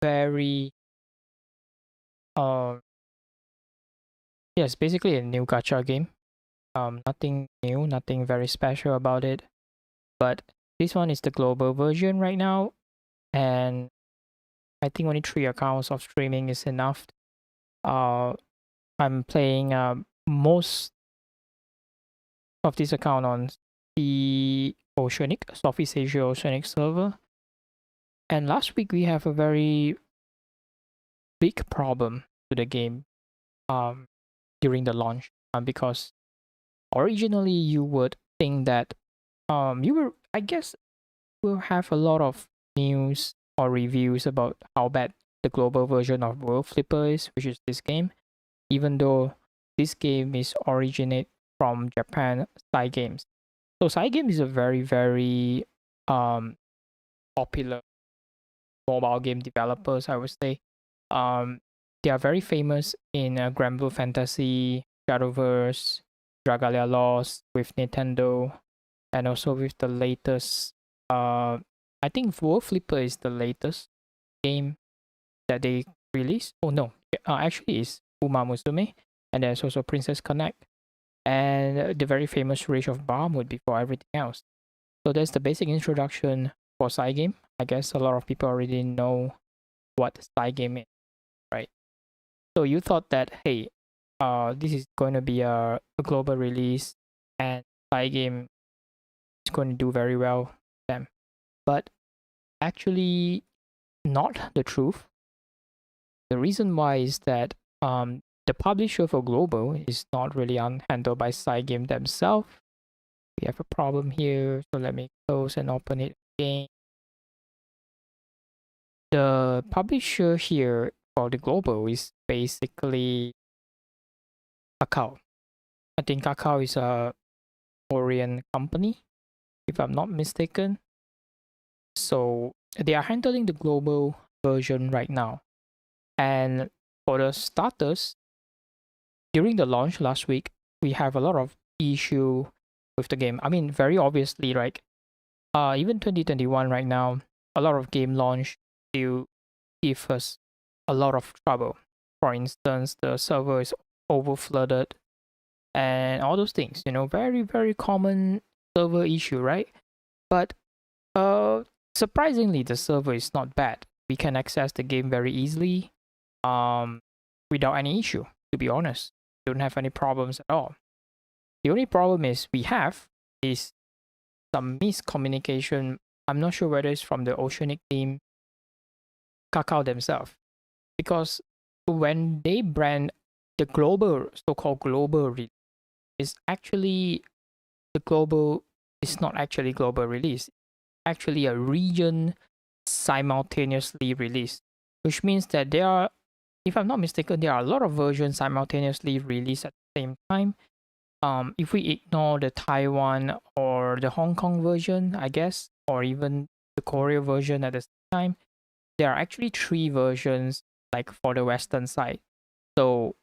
very uh yes, basically a new gacha game. Nothing new, nothing very special about it. But this one is the global version right now, and I think only 3 accounts of streaming is enough. Uh, I'm playing most of this account on the Oceanic, Southeast Asia Oceanic server. And last week we have a very big problem to the game um, during the launch because originally you would think that you were, I guess, will have a lot of news or reviews about how bad the global version of World Flipper is, which is this game, even though this game is originate from Japan Side Games. So Side Games is a very, very popular mobile game developers, I would say. Um, they are very famous in Granblue Fantasy, Shadowverse, Dragalia Lost with Nintendo, and also with the latest. I think World Flipper is the latest game that they released. Oh no, actually it's Uma Musume, and there's also Princess Connect, and the very famous Rage of Bahamut before everything else. So that's the basic introduction for side game. I guess a lot of people already know what side game is, right? So you thought that hey, this is going to be a global release, and side game is going to do very well for them, but actually not the truth. The reason why is that the publisher for global is not really handled by side game themselves. We have a problem here, so let me close and open it again. The publisher here for the global is basically Kakao. I think Kakao is a Korean company, if I'm not mistaken. So they are handling the global version right now. And for the starters, during the launch last week, we have a lot of issue with the game. I mean, very obviously, right? Even 2021 right now, a lot of game launch still give us a lot of trouble. For instance, the server is overflooded and all those things. Very very common server issue, right? But surprisingly, the server is not bad. We can access the game very easily, without any issue. To be honest, don't have any problems at all. The only problem is some miscommunication. I'm not sure whether it's from the Oceanic team, Kakao themselves, because when they brand the global, so-called global release, is actually the global is not actually global release, actually a region simultaneously released, which means that there are, if I'm not mistaken, there are a lot of versions simultaneously released at the same time. If we ignore the Taiwan or the Hong Kong version, I guess, or even the Korea version at the same time, there are actually 3 versions like for the Western side. So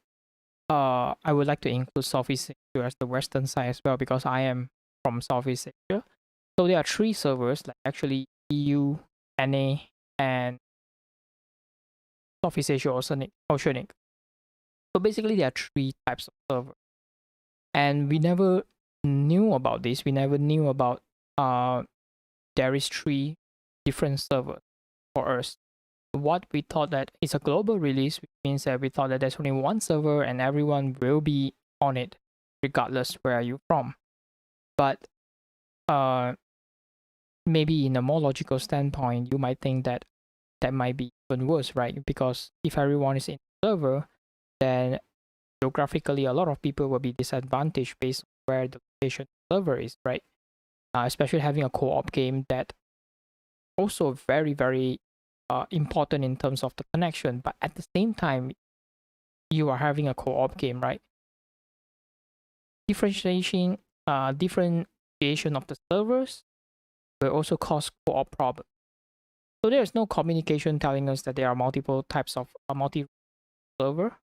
I would like to include Southeast Asia as the Western side as well because I am from Southeast Asia. So there are 3 servers, like actually EU, NA, and Southeast Asia Oceanic. So basically there are 3 types of servers. And we never knew about this. We never knew about there is 3 different servers for us. What we thought that it's a global release, which means that we thought that there's only one server and everyone will be on it, regardless where are you from. But maybe in a more logical standpoint, you might think that that might be even worse, right? Because if everyone is in the server, then geographically a lot of people will be disadvantaged based on where the location server is, right? Especially having a co-op game that also very very important in terms of the connection, but at the same time you are having a co-op game, right? Differentiation differentiation of the servers will also cause co-op problems. So there's no communication telling us that there are multiple types of multi server.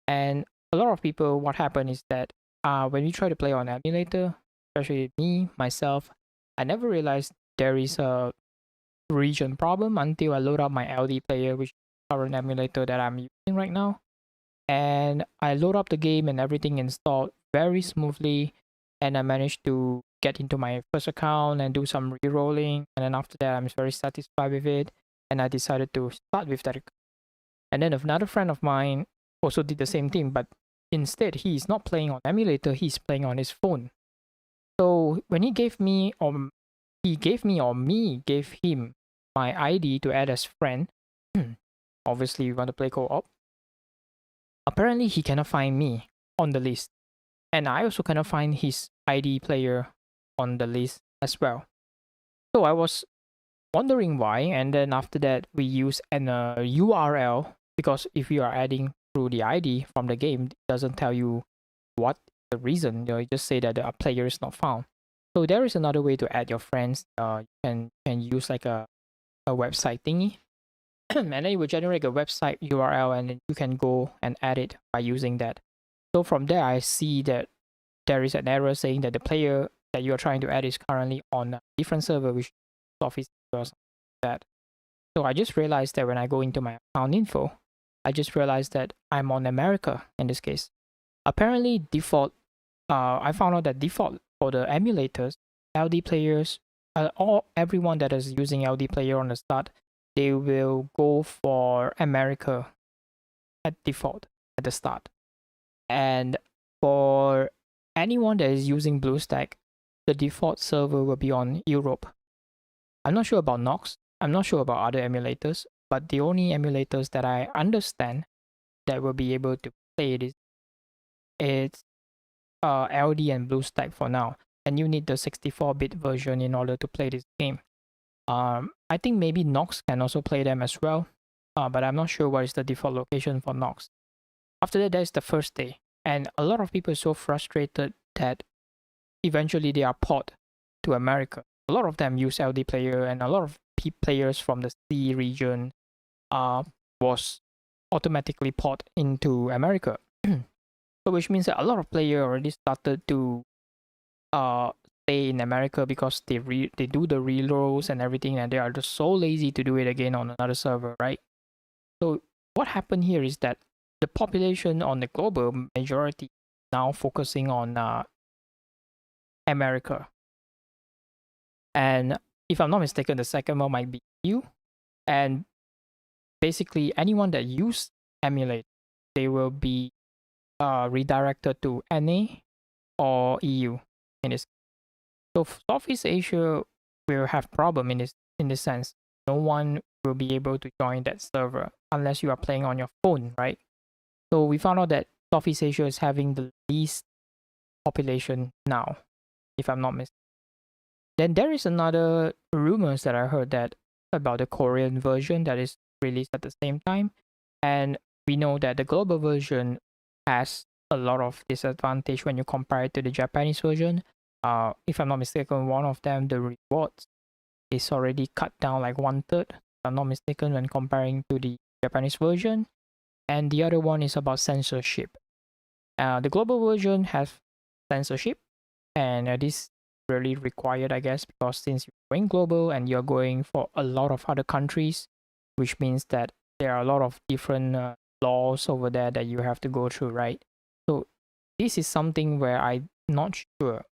And a lot of people, what happened is that when we try to play on emulator, especially me myself, I never realized there is a region problem until I load up my LD player, which current emulator that I'm using right now. And I load up the game and everything installed very smoothly. And I managed to get into my first account and do some re-rolling. And then after that, I'm very satisfied with it. And I decided to start with that. And then another friend of mine also did the same thing, but instead he's not playing on emulator, he's playing on his phone. So when he gave me or me gave him my ID to add as friend, obviously we want to play co-op. Apparently he cannot find me on the list. And I also cannot find his ID player on the list as well. So I was wondering why, and then after that we use an URL, because if you are adding through the ID from the game, it doesn't tell you what the reason. You just say that the player is not found. So there is another way to add your friends. You can use like a website thingy, and then it will generate a website URL, and then you can go and add it by using that. So from there, I see that there is an error saying that the player that you are trying to add is currently on a different server, which is Office or something like that. So I just realized that when I go into my account info, I just realized that I'm on America in this case. Apparently, default. I found out that default for the emulators, LD players, everyone that is using LD player on the start, they will go for America at default at the start. And for anyone that is using BlueStack, the default server will be on Europe. I'm not sure about Nox. I'm not sure about other emulators, but the only emulators that I understand that will be able to play it is it's LD and BlueStack for now, and you need the 64-bit version in order to play this game. I think maybe Nox can also play them as well, but I'm not sure what is the default location for Nox. After that, that is the first day, and a lot of people are so frustrated that eventually they are ported to America. A lot of them use LD player, and a lot of players from the C region was automatically ported into America. So which means that a lot of players already started to stay in America because they do the reloads and everything, and they are just so lazy to do it again on another server, right? So what happened here is that the population on the global majority now focusing on America. And if I'm not mistaken, the second one might be EU. And basically anyone that use emulate, they will be redirected to NA or EU in this. So Southeast Asia will have problem in this sense. No one will be able to join that server unless you are playing on your phone, right? So we found out that Southeast Asia is having the least population now, if I'm not mistaken. Then there is another rumors that I heard that about the Korean version that is released at the same time, and we know that the global version has a lot of disadvantage when you compare it to the Japanese version. If I'm not mistaken, one of them, the rewards, is already cut down like 1/3, if I'm not mistaken, when comparing to the Japanese version. And the other one is about censorship. The global version has censorship, and this really required, I guess, because since you're going global and you're going for a lot of other countries, which means that there are a lot of different laws over there that you have to go through, right? So this is something where I'm not sure.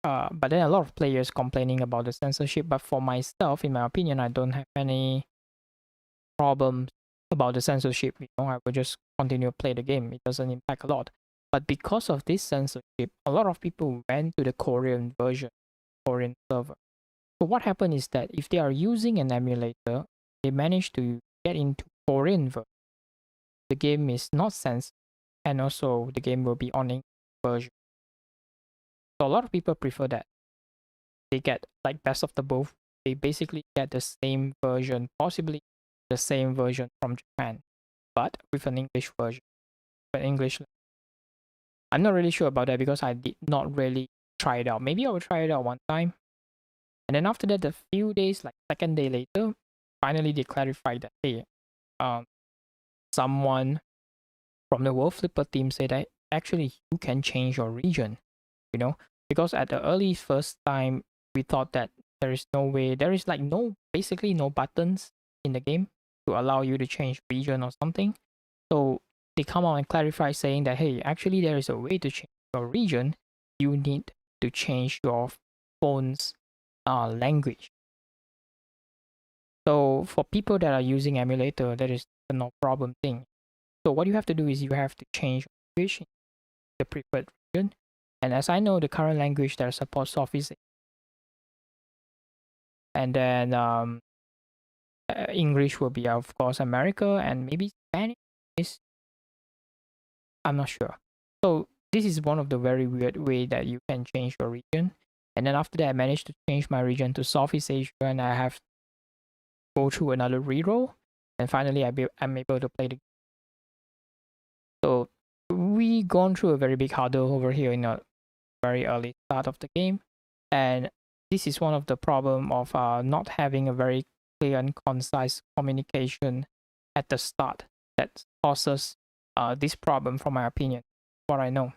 But then a lot of players complaining about the censorship. But for myself, in my opinion, I don't have any problems about the censorship. I will just continue to play the game. It doesn't impact a lot. But because of this censorship, a lot of people went to the Korean version, Korean server. So what happened is that if they are using an emulator, they manage to get into Korean version. The game is not censored, and also the game will be on English version. So a lot of people prefer that. They get like best of the both. They basically get the same version, possibly the same version from Japan, but with an English version, an English. I'm not really sure about that because I did not really try it out. Maybe I will try it out one time. And then after that, a few days, like second day later, finally they clarified that, hey, someone from the World Flipper team said that actually you can change your region, because at the early first time, we thought that there is no way, there is like basically no buttons in the game to allow you to change region or something. So they come out and clarify saying that, hey, actually there is a way to change your region. You need to change your phone's language. So for people that are using emulator, that is a no problem thing. So what you have to do is you have to change language in the preferred region. And as I know, the current language that supports soft is, and then English will be of course America, and maybe Spanish is, I'm not sure. So this is one of the very weird way that you can change your region. And then after that, I managed to change my region to Southeast Asia, and I have to go through another reroll, and finally I'm able to play the game. So we gone through a very big hurdle over here in a very early start of the game, and this is one of the problem of not having a very clear and concise communication at the start that causes this problem, from my opinion, what I know.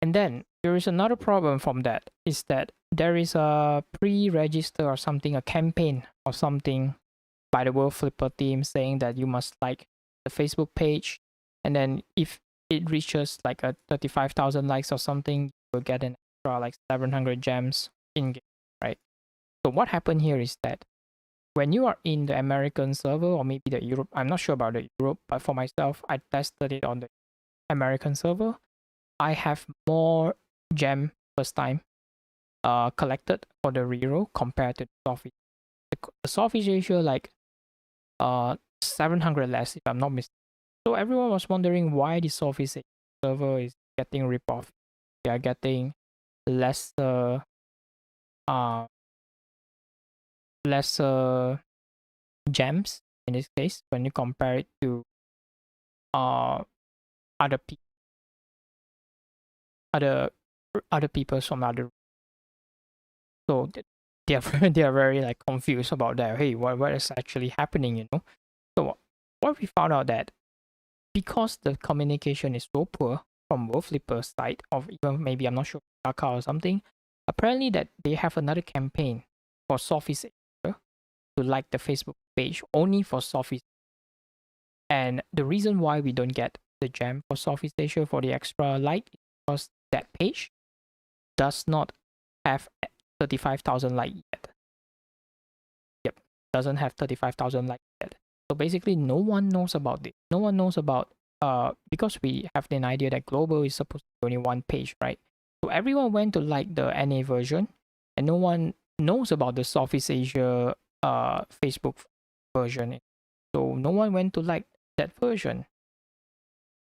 And then there is another problem from that, is that there is a pre-register or something, a campaign or something by the World Flipper team saying that you must like the Facebook page, and then if it reaches like a 35,000 likes or something, you will get an extra like 700 gems in game, right? So what happened here is that when you are in the American server, or maybe the Europe, I'm not sure about the Europe, but for myself, I tested it on the American server. I have more gem first time collected for the reroll compared to the Southeast. The Southeast Asia like 700 less if I'm not mistaken. So everyone was wondering why the Southeast Asia server is getting ripped off. They are getting lesser uh lesser gems in this case when you compare it to uh other people other other people from other. So they are they are very like confused about that. Hey, what is actually happening? So what we found out that because the communication is so poor from both Flipper's side, or even maybe I'm not sure Kaka or something, apparently that they have another campaign for Southeast Asia to like the Facebook page only for Southeast. And the reason why we don't get the gem for Southeast Asia for the extra like is because that page does not have 35,000 like yet. Yep, doesn't have 35,000 like yet. So basically, no one knows about this. No one knows about because we have an idea that global is supposed to be only one page, right? So everyone went to like the NA version, and no one knows about the Southeast Asia Facebook version. So no one went to like that version.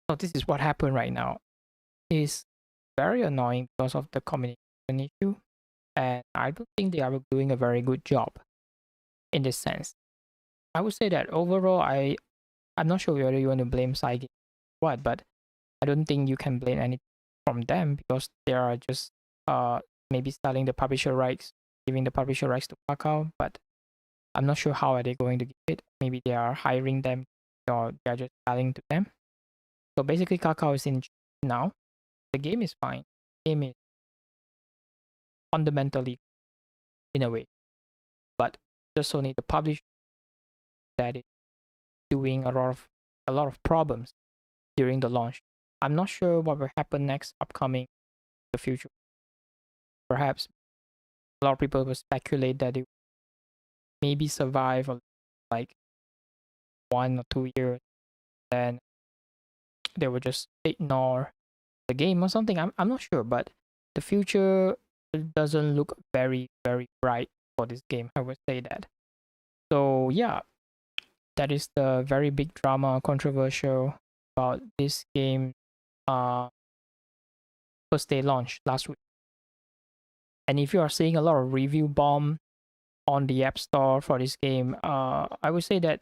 So this is what happened right now. It's very annoying because of the communication issue, and I don't think they are doing a very good job in this sense. I would say that overall, I'm not sure whether you want to blame Saigi or what, but I don't think you can blame anything from them because they are just maybe selling the publisher rights, giving the publisher rights to Kakao, but I'm not sure how are they going to give it. Maybe they are hiring them or they are just selling to them. So basically, Kakao is in now. The game is fine. The game is fundamentally in a way, but just only the publisher that is doing a lot of problems during the launch. I'm not sure what will happen next, upcoming, the future. Perhaps a lot of people will speculate that it maybe survive like 1 or 2 years, then they will just ignore the game or something. I'm not sure, but the future doesn't look very very bright for this game. I would say that. So yeah, that is the very big drama, controversial about this game. First day launch last week. And if you are seeing a lot of review bomb on the App Store for this game, I would say that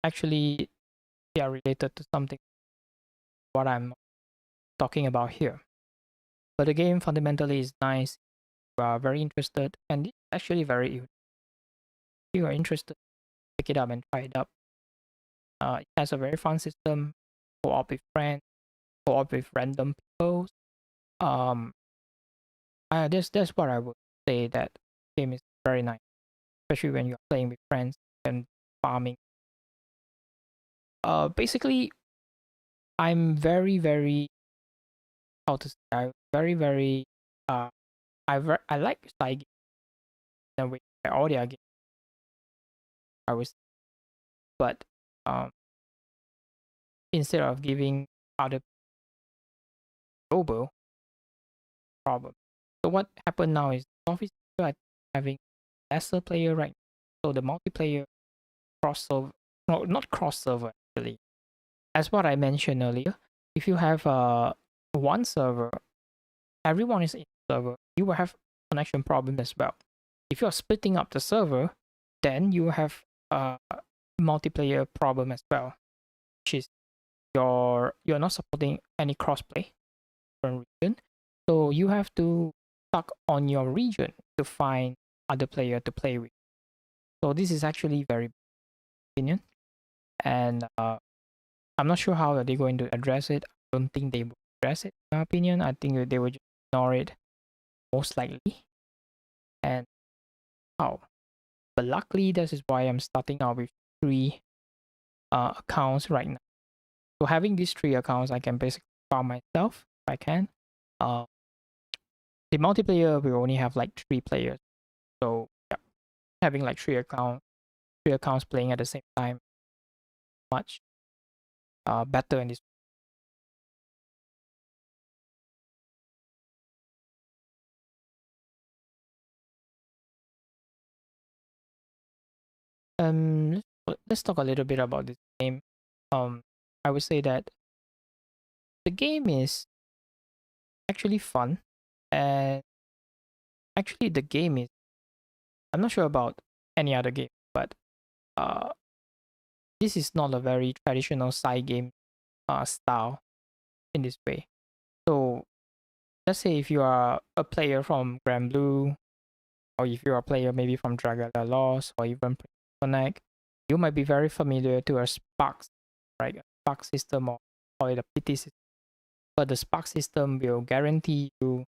actually they are related to something what I'm talking about here. But the game fundamentally is nice. You are very interested, and it's actually very. If you are interested, pick it up and try it out. It has a very fun system. Co-op with friends, co-op with random people. Um, that's what I would say. That game is very nice, especially when you're playing with friends and farming. Basically, I'm very, very, how to say, I'm very, very, I like side games in a way. All the games I was, but um, instead of giving other global problem. So what happened now is Office are having lesser player right now. So the multiplayer crossover, no, not crossover actually. As what I mentioned earlier, if you have one server, everyone is in the server, you will have connection problem as well. If you're splitting up the server, then you have a multiplayer problem as well, which is you're not supporting any crossplay from region. So you have to stuck on your region to find other player to play with. So this is actually very opinion, and I'm not sure how they're going to address it. I don't think they will address it. In my opinion, I think they will just ignore it most likely. And how? But luckily, this is why I'm starting out with 3 accounts right now. So having these 3 accounts, I can basically farm myself if I can. Uh, the multiplayer will only have like 3 players. So yeah, having like 3 accounts playing at the same time, much better in this. Let's talk a little bit about this game. I would say that the game is actually fun, and actually the game is. I'm not sure about any other game, but uh, this is not a very traditional side game style in this way. So let's say if you are a player from Grand Blue, or if you're a player maybe from Dragon Lost, or even Connect, you might be very familiar to a Spark, right? A Spark system or call it a PT system. But the Spark system will guarantee you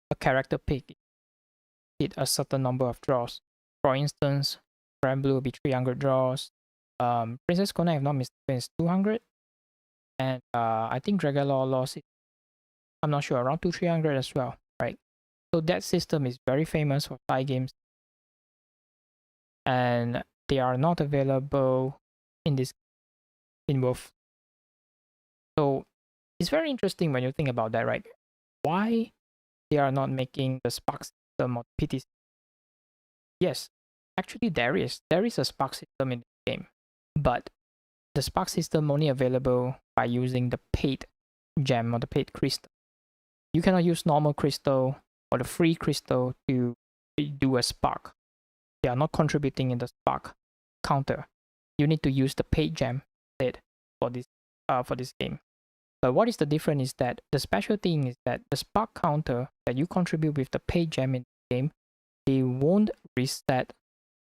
a character pick hit a certain number of draws. For instance, Grand Blue will be 300 draws. Princess Connect, if not mistaken, is 200. And I think Dragon Lost, I'm not sure, around 300 as well, right? So that system is very famous for side games, and they are not available in this in Wolf. So it's very interesting when you think about that, right? Why they are not making the Spark system or PT? Yes, actually there is a Spark system in the game, but the Spark system only available by using the paid gem or the paid crystal. You cannot use normal crystal or the free crystal to do a spark. They are not contributing in the spark counter. You need to use the paid gem instead for this game. But what is the difference is that the special thing is that the spark counter that you contribute with the paid gem in the game, they won't reset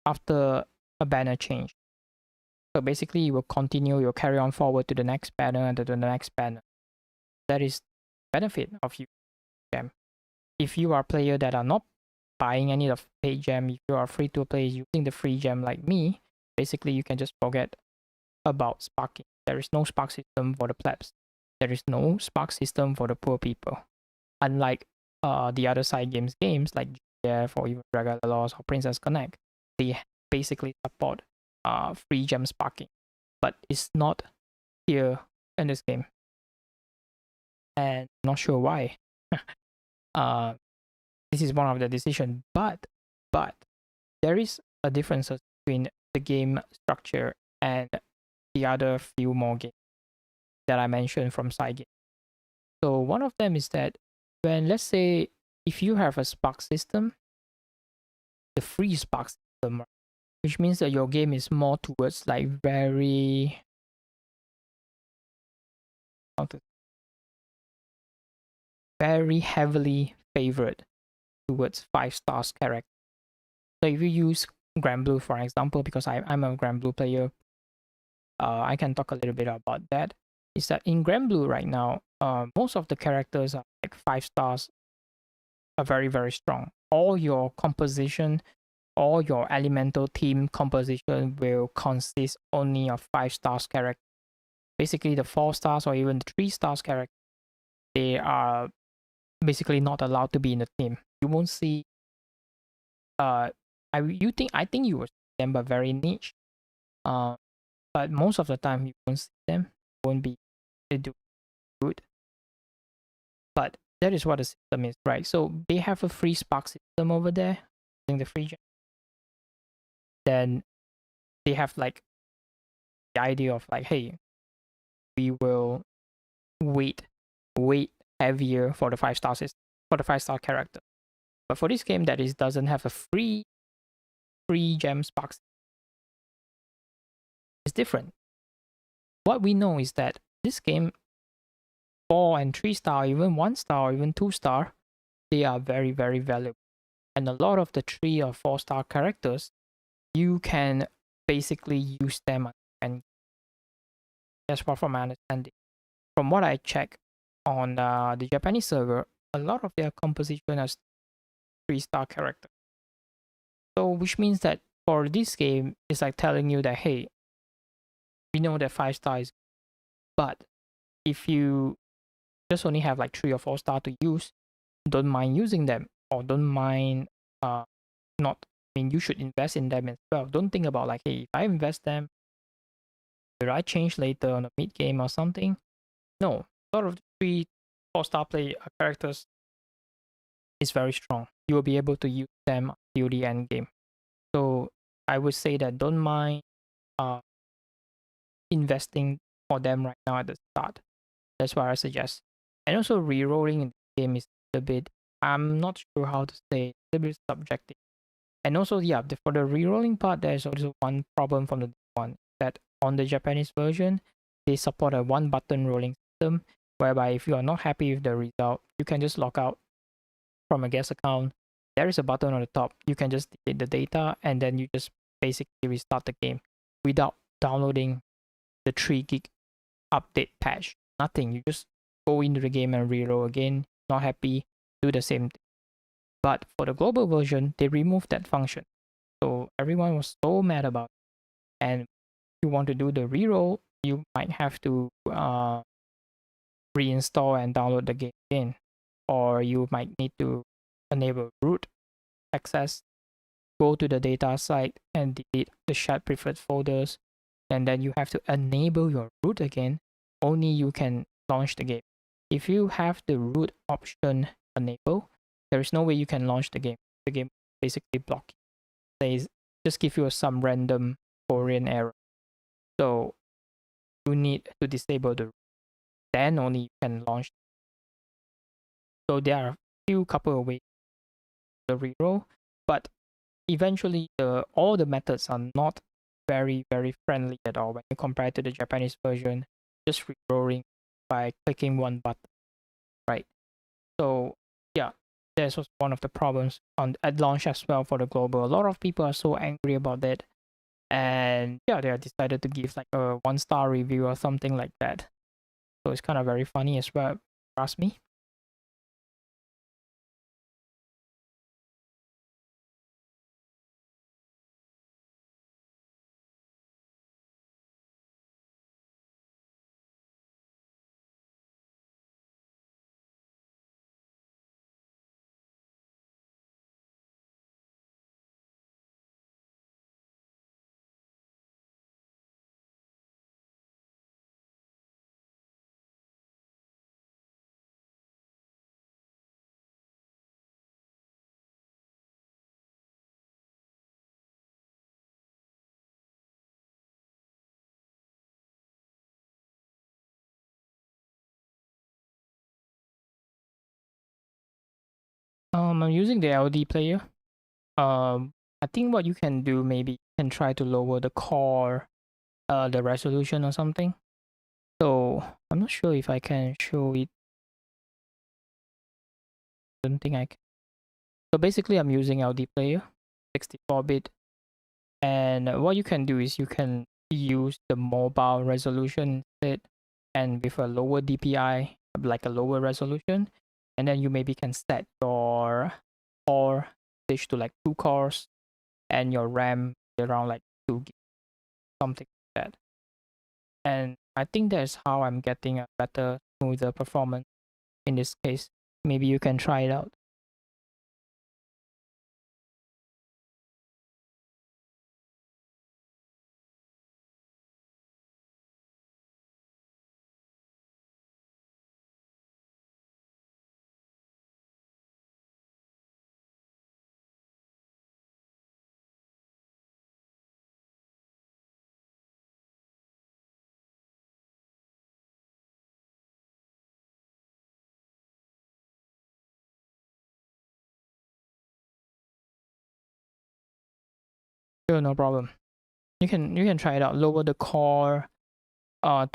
after a banner change. So basically, you will continue, you'll carry on forward to the next banner and to the next banner. That is benefit of you gem. If you are a player that are not buying any of paid gem, if you are free to play using the free gem like me, basically you can just forget about sparking. There is no spark system for the plebs. There is no spark system for the poor people. Unlike the other side games like GF or even Dragon Lost or Princess Connect, they basically support free gem sparking, but it's not here in this game, and I'm not sure why. uh, this is one of the decision, but there is a difference between the game structure and the other few more games that I mentioned from side game. So one of them is that when, let's say, if you have a spark system, the free spark system, which means that your game is more towards like very heavily favored towards 5 stars character. So if you use Grand Blue, for example, because I'm a Grand Blue player, I can talk a little bit about that. Is that in Grand Blue right now, most of the characters are like 5 stars, are very, very strong. All your composition, all your elemental team composition will consist only of 5 stars character. basically the 4 stars or even the 3 stars character, they are basically not allowed to be in the team. You won't see. I think you will see them, but very niche. But most of the time you won't see them. Won't be they do good. But that is what the system is, right? So they have a free Spark system over there, using the free gem. Then they have like the idea of like, hey, we will weight weight heavier for the 5 star system, for the 5 star character. But for this game that is doesn't have a free gem Spark, it's different. What we know is that this game 4 and 3 star, even 1 star, or even 2 star, they are very, very valuable. And a lot of the 3 or 4 star characters, you can basically use them, and that's what from my understanding. From what I check on the Japanese server, a lot of their composition has 3 star character. So which means that for this game, it's like telling you that, hey, we know that 5 star is, but if you just only have like 3 or 4 star to use, don't mind using them, or don't mind not. I mean, you should invest in them as well. Don't think about like, hey, if I invest them, will I change later on a mid game or something? No, a lot of the 3 4 star play characters is very strong. You will be able to use them till the end game. So I would say that don't mind uh investing for them right now at the start. That's what I suggest. And also rerolling in the game is a bit, I'm not sure how to say, it's a bit subjective. And also, yeah, for the rerolling part, there's also one problem from the one that on the Japanese version, they support a 1 button rolling system, whereby if you are not happy with the result, you can just log out from a guest account. There is a button on the top. You can just delete the data, and then you just basically restart the game without downloading the 3 gig update patch. Nothing. You just go into the game and reroll again. Not happy, do the same thing. But for the global version, they removed that function. So everyone was so mad about it. And if you want to do the reroll, you might have to reinstall and download the game again. Or you might need to enable root access, go to the data site and delete the shared preferred folders. And then you have to enable your root again. Only you can launch the game. If you have the root option enabled, there is no way you can launch the game. The game basically blocks. Says just give you some random Korean error. So you need to disable the root. Then only you can launch. So there are a few couple of ways to reroll, but eventually all the methods are not very, very friendly at all when you compare to the Japanese version, just rerolling by clicking 1 button, right? So yeah, this was one of the problems at launch as well for the global. A lot of people are so angry about that, and yeah, they decided to give like a 1 star review or something like that. So it's kind of very funny as well, trust me. I'm using the LD player. I think what you can do, maybe you can try to lower the core, the resolution or something. So I'm not sure if I can show it. I don't think I can. So basically, I'm using LD player, 64-bit, and what you can do is you can use the mobile resolution instead, and with a lower DPI, like a lower resolution, and then you maybe can set your core stage to like 2 cores, and your RAM around like 2 gig, something like that. And I think that's how I'm getting a better, smoother performance in this case. Maybe you can try it out. Sure, no problem. You can try it out. Lower the core to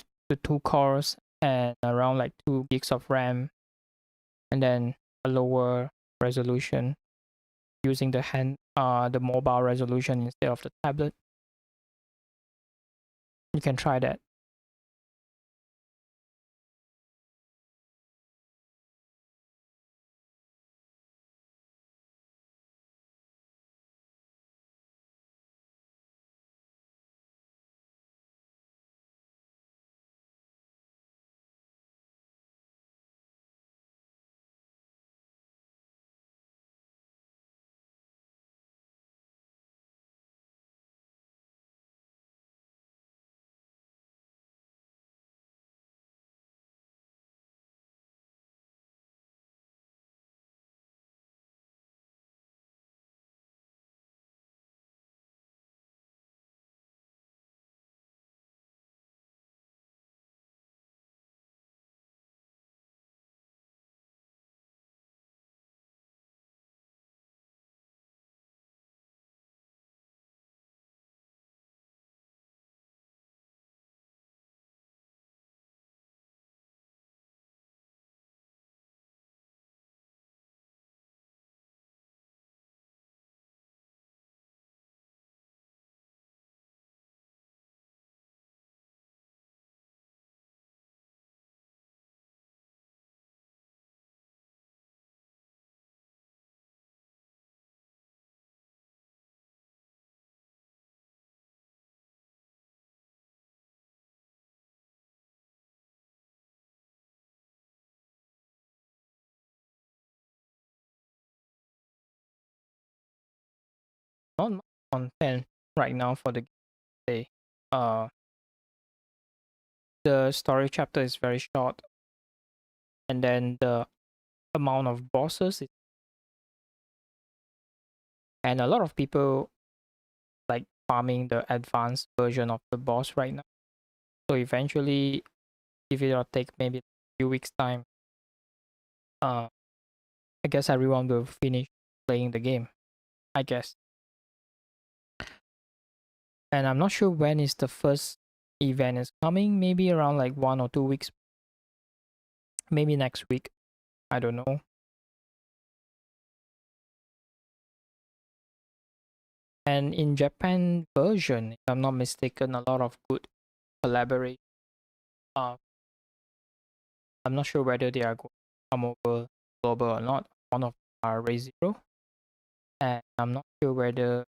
2 cores and around like 2 gigs of RAM, and then a lower resolution using the mobile resolution instead of the tablet. You can try that. Not much content right now for the gameplay. Uh, the story chapter is very short, and then the amount of bosses and a lot of people like farming the advanced version of the boss right now. So eventually, if it'll take maybe a few weeks time, uh, I guess everyone will finish playing the game. I guess, and I'm not sure when is the first event is coming. Maybe around like 1 or 2 weeks. Maybe next week. I don't know. And in Japan version, if I'm not mistaken, a lot of good collaborate. Uh, I'm not sure whether they are going to come over global or not. One of them are Ray Zero, and I'm not sure whether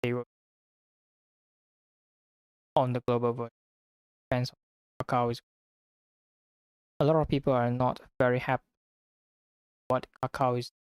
they were on the global version. Depends on Kakao is. A lot of people are not very happy what Kakao is.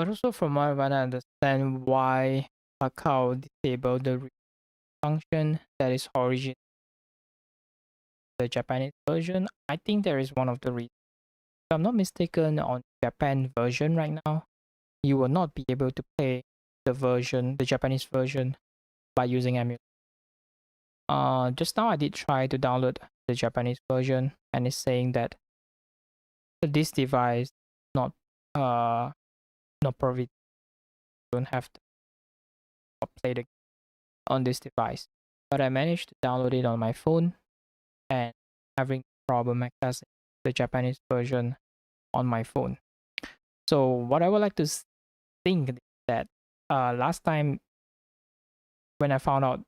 But also from what I understand, why Kakao disabled the function that is origin the Japanese version. I think there is one of the reasons. If I'm not mistaken, on Japan version right now, you will not be able to play the Japanese version by using emulator. Just now I did try to download the Japanese version, and it's saying that this device not not provide don't have to play the on this device. But I managed to download it on my phone and having problem accessing the Japanese version on my phone. So what I would like to think that last time when I found out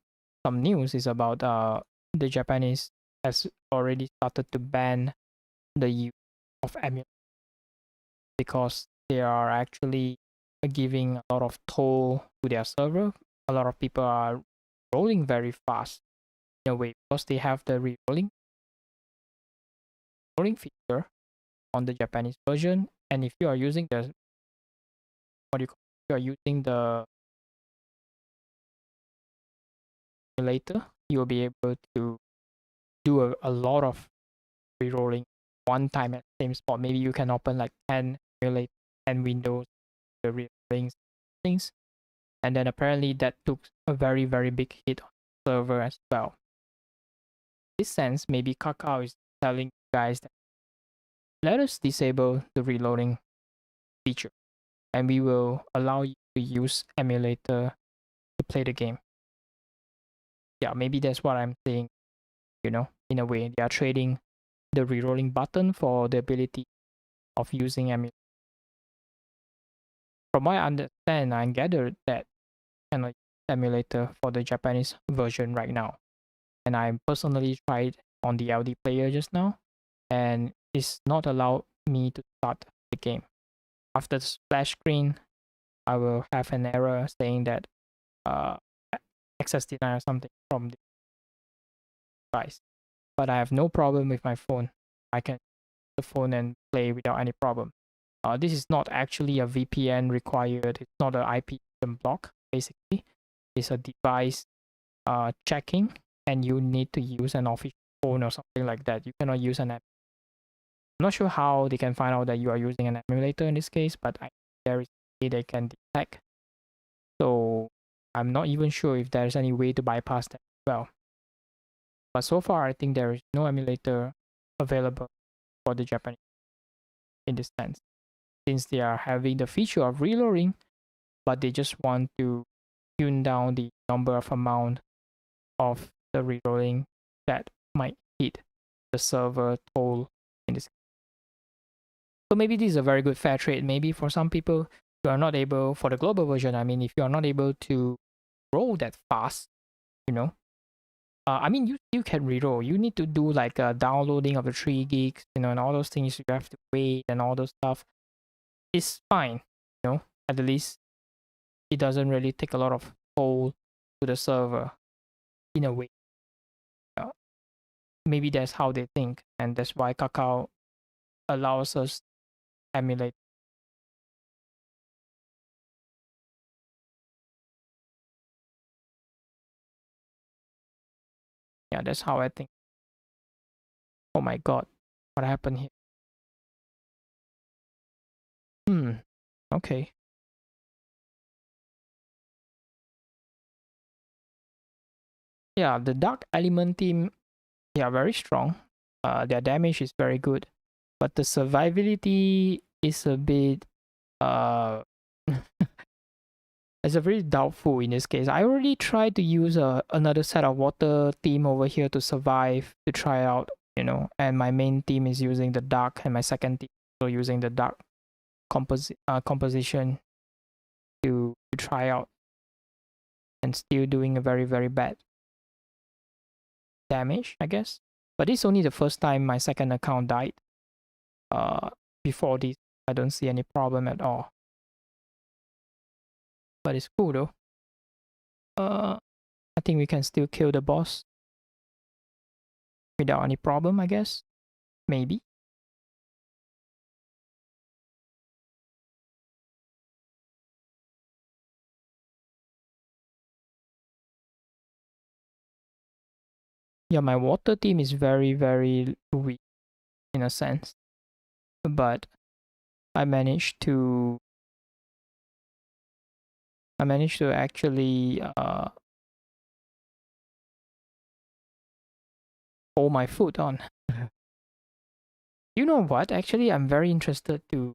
some news is about the Japanese has already started to ban the use of emulation because they are actually giving a lot of toll to their server. A lot of people are rolling very fast in a way because they have the rolling feature on the Japanese version. And if you are using the what do you call it? If you are using the emulator, you'll be able to do a lot of re-rolling one time at the same spot. Maybe you can open like 10 emulate 10 windows, the re-rolling things. And then apparently that took a very, very big hit on the server as well. In this sense, maybe Kakao is telling you guys that let us disable the reloading feature and we will allow you to use emulator to play the game. Yeah, maybe that's what I'm saying, in a way. They are trading the rerolling button for the ability of using emulator. From what I understand, I gathered that cannot emulator for the Japanese version right now. And I personally tried on the LD player just now, and it's not allowed me to start the game. After the splash screen, I will have an error saying that uh, access denied or something from the device. But I have no problem with my phone. I can use the phone and play without any problem. This is not actually a VPN required. It's not an IP block. Basically, it's a device checking, and you need to use an official phone or something like that. You cannot use an app. I'm not sure how they can find out that you are using an emulator in this case, but there is a way they can detect. So I'm not even sure if there's any way to bypass that as well. But so far, I think there is no emulator available for the Japanese in this sense, since they are having the feature of reloading, but they just want to tune down the number of amount of the reloading that might hit the server toll in this. So maybe this is a very good fair trade. Maybe for some people, you are not able, for the global version, I mean, if you are not able to roll that fast, I mean, you can reroll. You need to do like a downloading of the 3 gigs, and all those things. You have to wait and all those stuff. It's fine, at least it doesn't really take a lot of toll to the server in a way. Maybe that's how they think, and that's why Kakao allows us to emulate. Yeah, that's how I think. Oh my god, what happened here? Okay. Yeah, the Dark Element team, yeah, very strong. Their damage is very good, but the survivability is a bit it's a very doubtful in this case. I already tried to use another set of water team over here to survive, to try out, and my main team is using the dark, and my second team so using the dark composition to try out, and still doing a very, very bad damage, I guess. But this is only the first time my second account died. Before this, I don't see any problem at all. But it's cool though. I think we can still kill the boss without any problem, I guess. Maybe. Yeah, my water team is very, very weak in a sense, but I managed to actually hold my foot on. You know what? Actually, I'm very interested to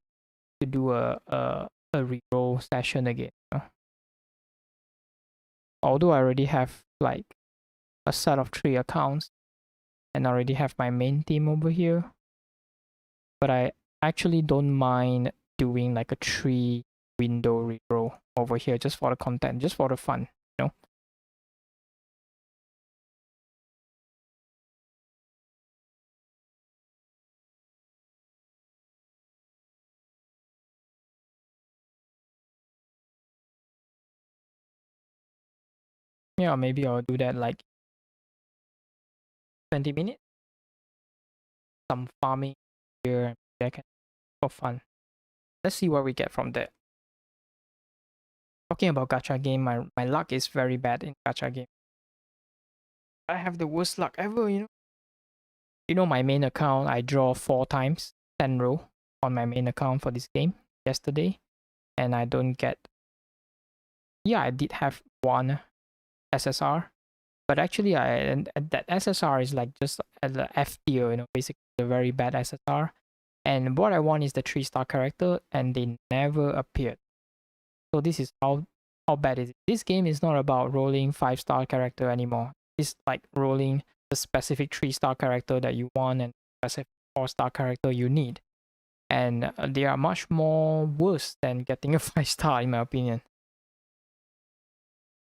do a reroll session again. Although I already have like a set of 3 accounts and I already have my main team over here, but I actually don't mind doing like a 3 window reroll over here just for the content, just for the fun, you know. Yeah, maybe I'll do that like 20 minutes, some farming here and there for fun. Let's see what we get from there. Talking about gacha game, my luck is very bad in gacha game. I have the worst luck ever, you know. You know my main account, I draw 4 times 10 row on my main account for this game yesterday, and I don't get. Yeah, I did have one SSR, but actually and that SSR is like just at the F tier, you know, basically a very bad SSR. And what I want is the 3-star character, and they never appeared. So this is how bad it is. This game is not about rolling 5-star character anymore. It's like rolling the specific 3-star character that you want and specific 4-star character you need. And they are much more worse than getting a 5-star in my opinion.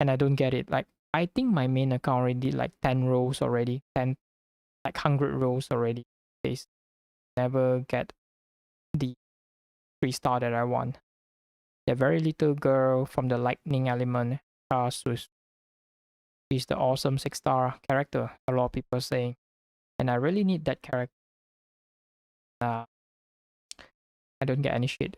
And I don't get it. Like I think my main account already did like 10 rolls already, 10 like 100 rolls already. They never get the 3-star that I want. The very little girl from the lightning element, Kasus, she's the awesome 6-star character. A lot of people are saying, and I really need that character. Uh, I don't get any shit.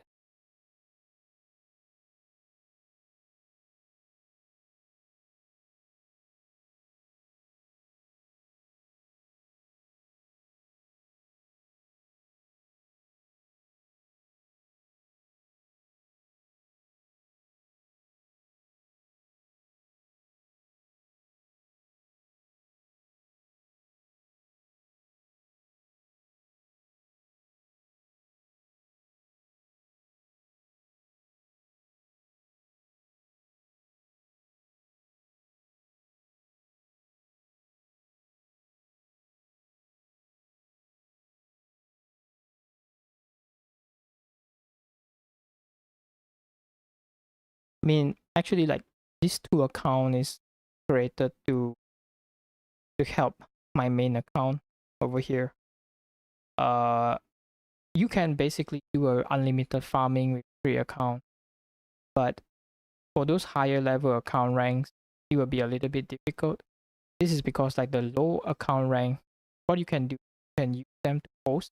I mean, actually, like this 2 account is created to help my main account over here. You can basically do a unlimited farming with 3 account, but for those higher level account ranks, it will be a little bit difficult. This is because like the low account rank, what you can do, you can use them to post.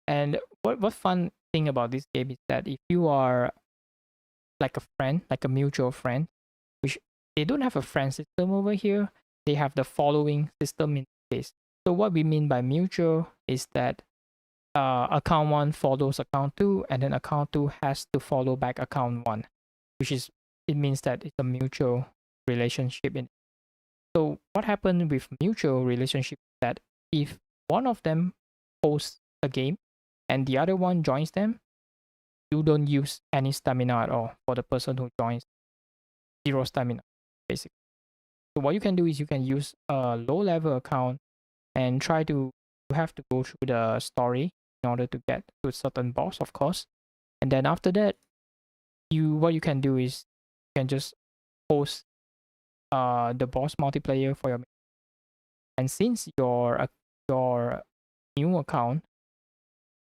And what fun thing about this game is that if you are like a friend, like a mutual friend, which they don't have a friend system over here, they have the following system in this. So what we mean by mutual is that account 1 follows account 2, and then account 2 has to follow back account 1, which is, it means that it's a mutual relationship. So what happened with mutual relationship is that if one of them posts a game and the other one joins them, you don't use any stamina at all for the person who joins. 0 stamina, basically. So what you can do is you can use a low level account and try to, you have to go through the story in order to get to a certain boss, of course. And then after that, what you can do is you can just post the boss multiplayer for your, and since your new account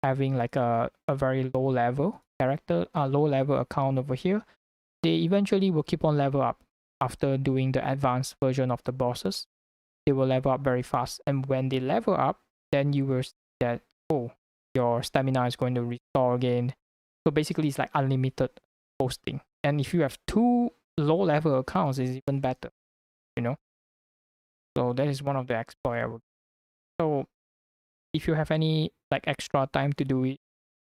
having like a very low level character, a low level account over here, they eventually will keep on level up after doing the advanced version of the bosses. They will level up very fast, and when they level up, then you will see that, oh, your stamina is going to restore again. So basically it's like unlimited posting, and if you have 2 low level accounts, it's even better, you know. So that is one of the exploit I would. So if you have any like extra time to do it,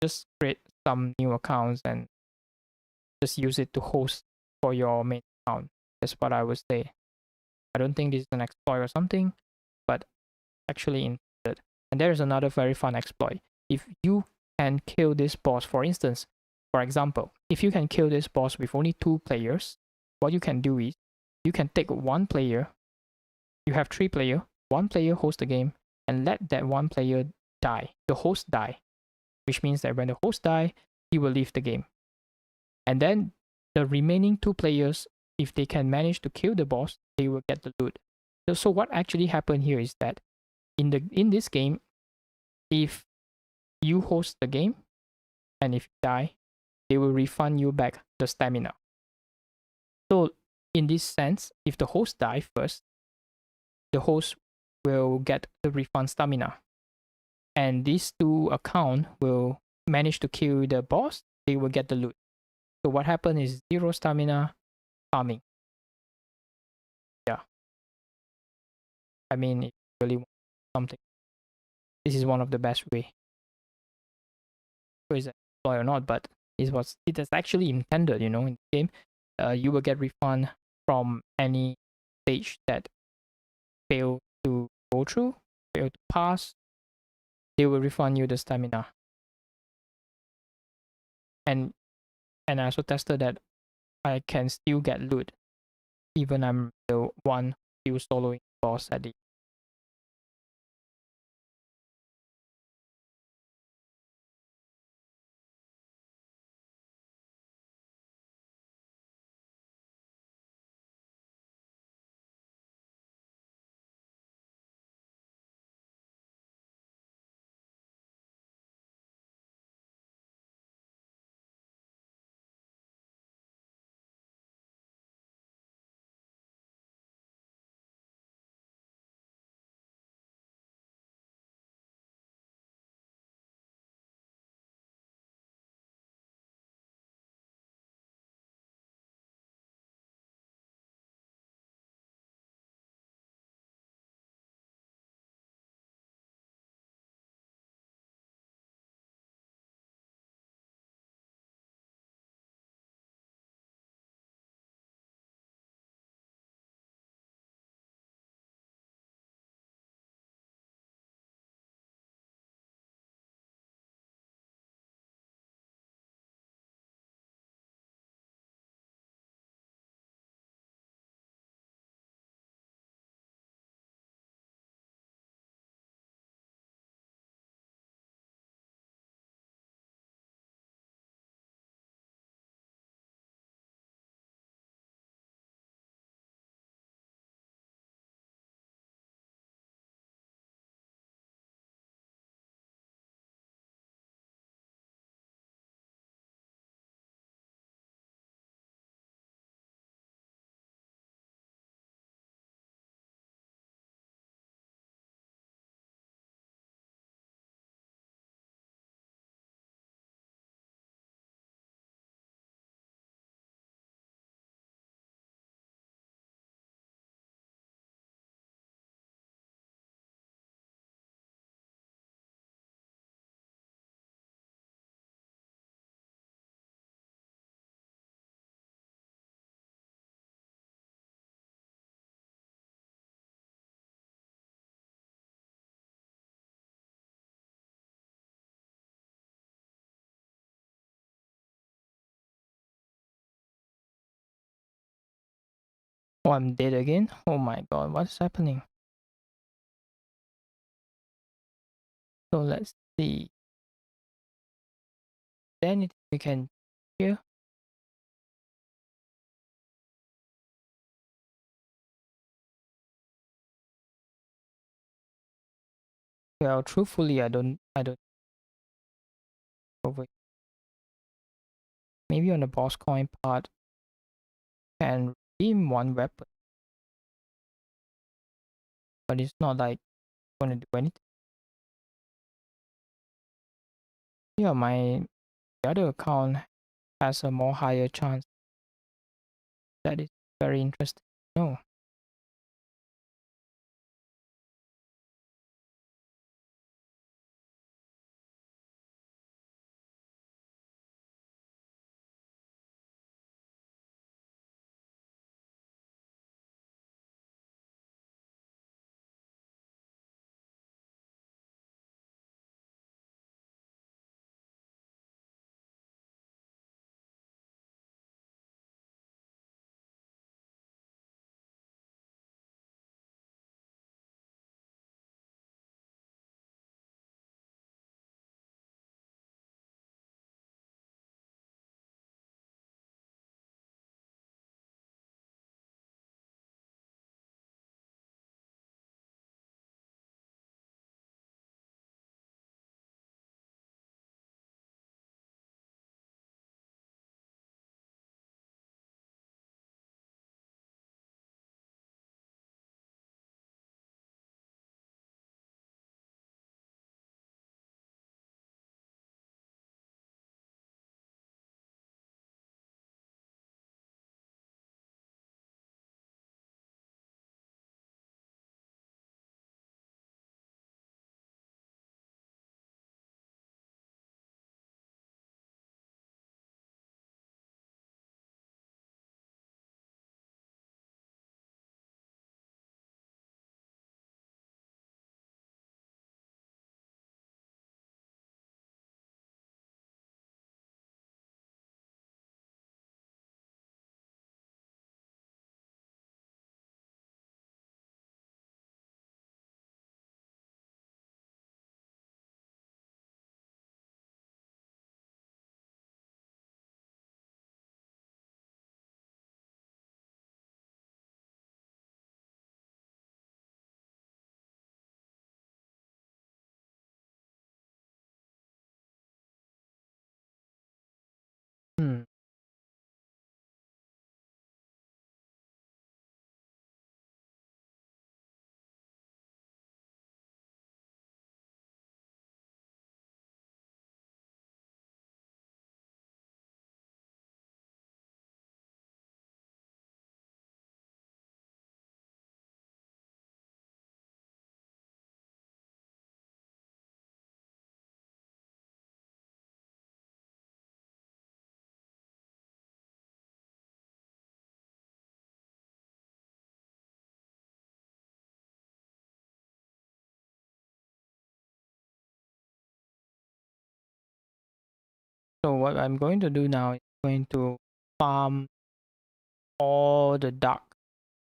just create some new accounts and just use it to host for your main account. That's what I would say. I don't think this is an exploit or something, but actually intended. And there is another very fun exploit. If you can kill this boss, for instance, for example, if you can kill this boss with only 2 players, what you can do is you can take 1 player, you have 3 players, 1 player host the game, and let that 1 player die, the host die, which means that when the host die, he will leave the game. And then the remaining 2 players, if they can manage to kill the boss, they will get the loot. So what actually happened here is that in this game, if you host the game and if you die, they will refund you back the stamina. So in this sense, if the host die first, the host will get the refund stamina. And these 2 accounts will manage to kill the boss, they will get the loot. So what happened is 0 stamina farming. Yeah. I mean, if you really want something, this is one of the best way. Whether it's exploit or not, but it is actually intended, in the game. You will get refund from any stage that fail to go through, fail to pass. They will refund you the stamina. And I also tested that I can still get loot, even I'm the one still soloing boss at the. Oh, I'm dead again. Oh my god, what's happening? So let's see. Then we can here. Well, truthfully, I don't over. Maybe on the boss coin part can redeem 1 weapon, but it's not like gonna do anything. Yeah, my the other account has a more higher chance. That is very interesting. No, So what I'm going to do now is going to farm all the dark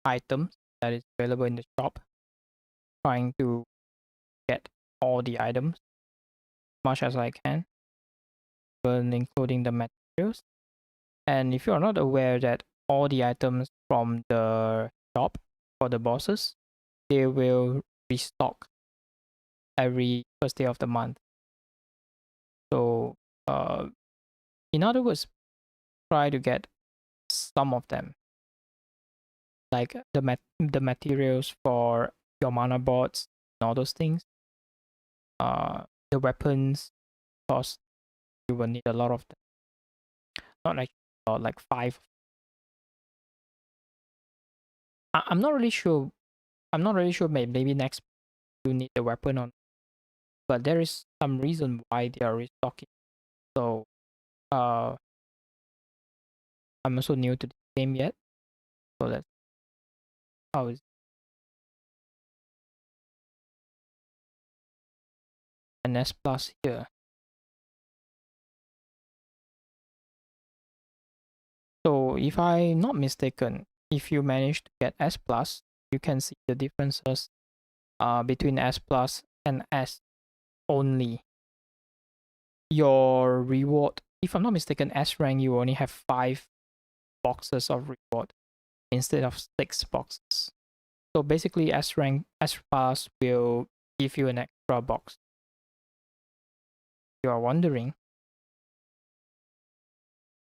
items that is available in the shop, trying to get all the items as much as I can, even including the materials. And if you're not aware that all the items from the shop for the bosses, they will restock every first day of the month. So, in other words, try to get some of them, like the materials for your mana bots and all those things. The weapons, of course, you will need a lot of them. Not like like 5. I'm not really sure. I'm not really sure. Maybe next you need the weapon on, but there is some reason why they are restocking. So, uh, I'm also new to the game yet, so that's how is an S plus here. So if I'm not mistaken, if you manage to get S plus, you can see the differences between S plus and S only. Your reward, if I'm not mistaken, S rank you only have 5 boxes of reward instead of 6 boxes. So basically S rank, S plus will give you an extra box. You are wondering.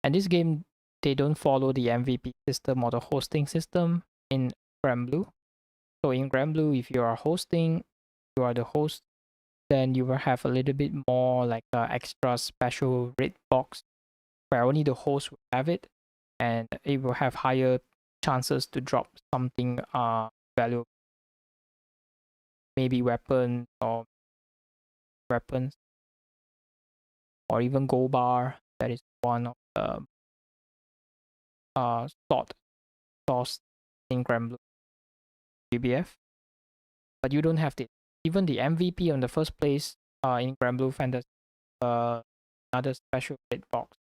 And this game, they don't follow the MVP system or the hosting system in Granblue. So in Granblue, if you are hosting, you are the host, then you will have a little bit more like an extra special red box where only the host will have it, and it will have higher chances to drop something valuable, maybe weapons or even gold bar. That is one of the slot source in Granblue GBF, but you don't have it. Even the MVP on the first place in Granblue Fantasy, another special red box,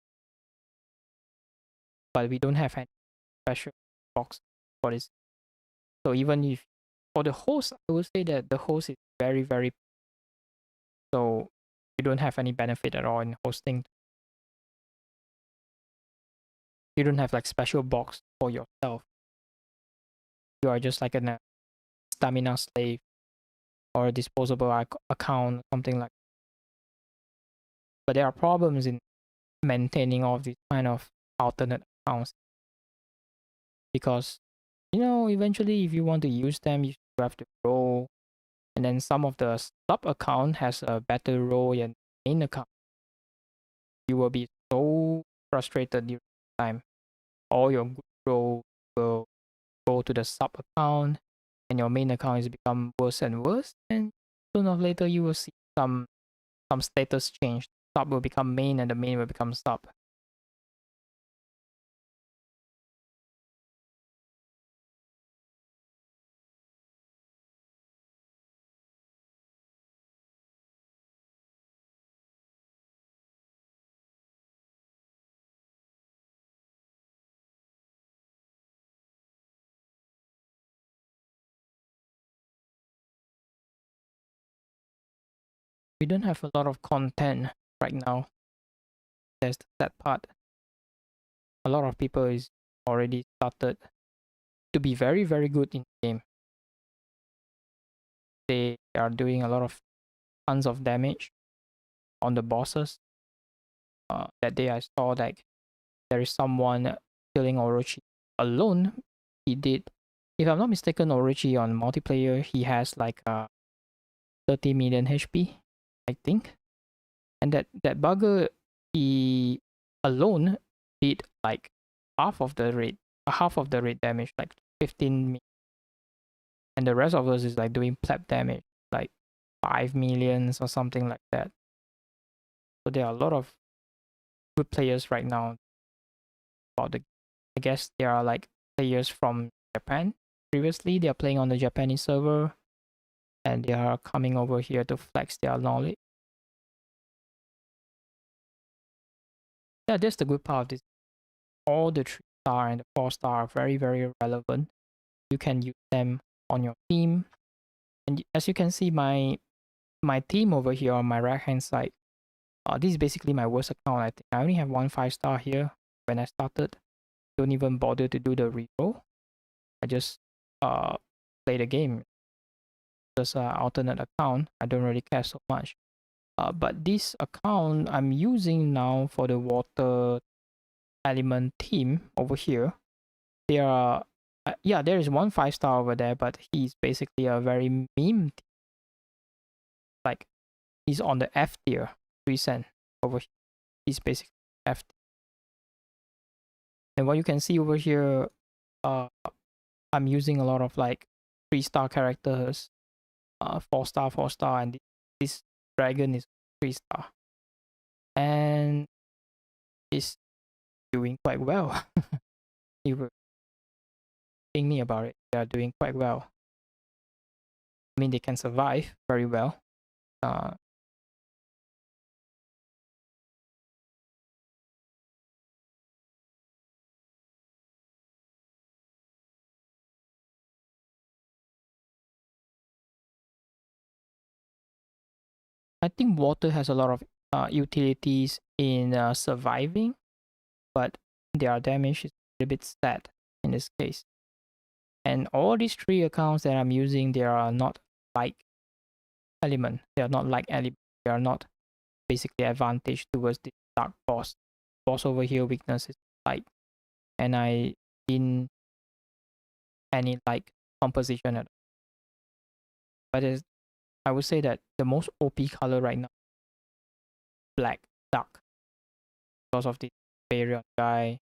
but we don't have any special box for this. So even if for the host, I would say that the host is very, very, so you don't have any benefit at all in hosting. You don't have like special box for yourself. You are just like a stamina slave or a disposable account, something like. But there are problems in maintaining all of these kind of alternate accounts because eventually if you want to use them, you have to roll, and then some of the sub account has a better roll than main account. You will be so frustrated during the time. All your good roll will go to the sub account, and your main account is become worse and worse. And sooner or later, you will see some status change. Sub will become main, and the main will become sub. We don't have a lot of content right now. That's that part. A lot of people is already started to be very, very good in the game. They are doing a lot of tons of damage on the bosses. That day I saw like there is someone killing Orochi alone. He did, if I'm not mistaken, Orochi on multiplayer he has like 30 million HP, I think. And that bugger, he alone did like half of the rate damage, like 15 million. And the rest of us is like doing pleb damage, like 5 millions or something like that. So there are a lot of good players right now. About the, I guess there are like players from Japan. Previously, they are playing on the Japanese server, and they are coming over here to flex their knowledge. Yeah, that's the good part of this. All the 3-star and the 4-star are very, very relevant. You can use them on your team. And as you can see, my team over here on my right hand side, this is basically my worst account. I think I only have one 5-star here when I started. Don't even bother to do the reroll. I just play the game. Just an alternate account. I don't really care so much. But this account I'm using now for the water element team over here. There are yeah, there is one 5-star over there, but he's basically a very meme. Like he's on the F tier, recent over here. He's basically F. And what you can see over here, I'm using a lot of like 3-star characters, 4-star, 4-star, and this dragon is 3-star, and is doing quite well. You were asking me about it. They are doing quite well. I mean, they can survive very well. Uh, I think water has a lot of utilities in surviving, but their damage is a bit sad in this case. And all these 3 accounts that I'm using, they are not like element. They are not like element. They are not basically advantage towards the dark boss. Boss over here weakness is light, and I didn't any like composition at all. But I would say that the most OP color right now, black dark, because of the Varion guy,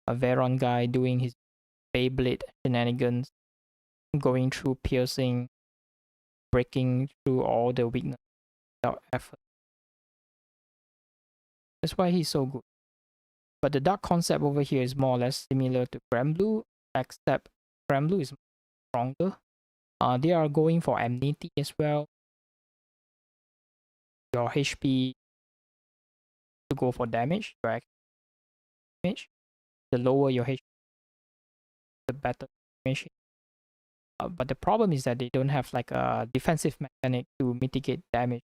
a Veron guy doing his Beyblade shenanigans, going through piercing, breaking through all the weakness without effort. That's why he's so good. But the dark concept over here is more or less similar to Granblue, except Granblue is stronger. They are going for Amnesty as well. Your HP to go for damage, your damage. The lower your HP, the better damage. But the problem is that they don't have like a defensive mechanic to mitigate damage.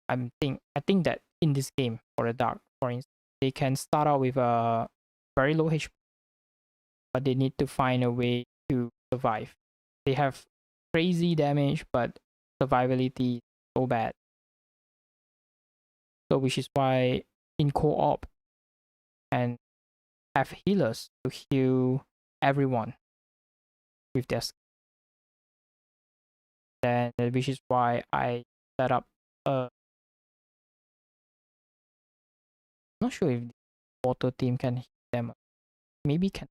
I think that in this game for the dark, for instance, they can start out with a very low HP, but they need to find a way to survive. They have crazy damage, but survivability is so bad. So which is why in co-op and have healers to heal everyone with their skill. Then which is why I set up a not sure if the water team can hit them. Maybe can.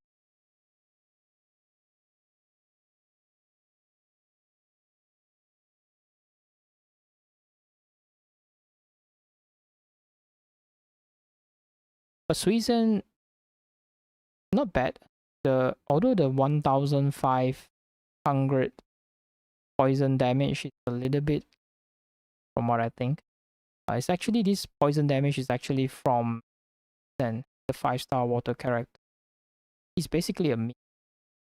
But Sweden, not bad. Although the 1,500 poison damage is a little bit from what I think. It's actually this poison damage is actually from then the 5-star water character. He's basically a meme.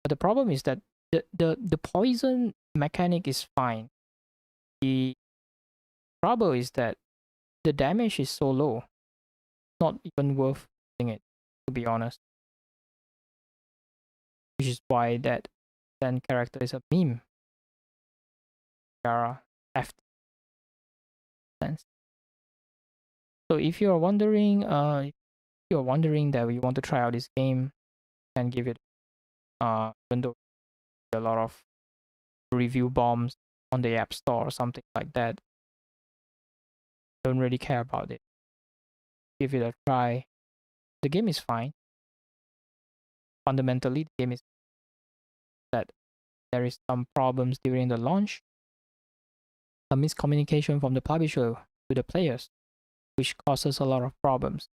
But the problem is that the poison mechanic is fine. The trouble is that the damage is so low, not even worth using it, to be honest. Which is why that then character is a meme. Yara F sense. So if you're wondering, that you want to try out this game, and give it, even though a lot of review bombs on the App Store or something like that, don't really care about it. Give it a try. The game is fine. Fundamentally, the game is that there is some problems during the launch, a miscommunication from the publisher to the players, which causes a lot of problems.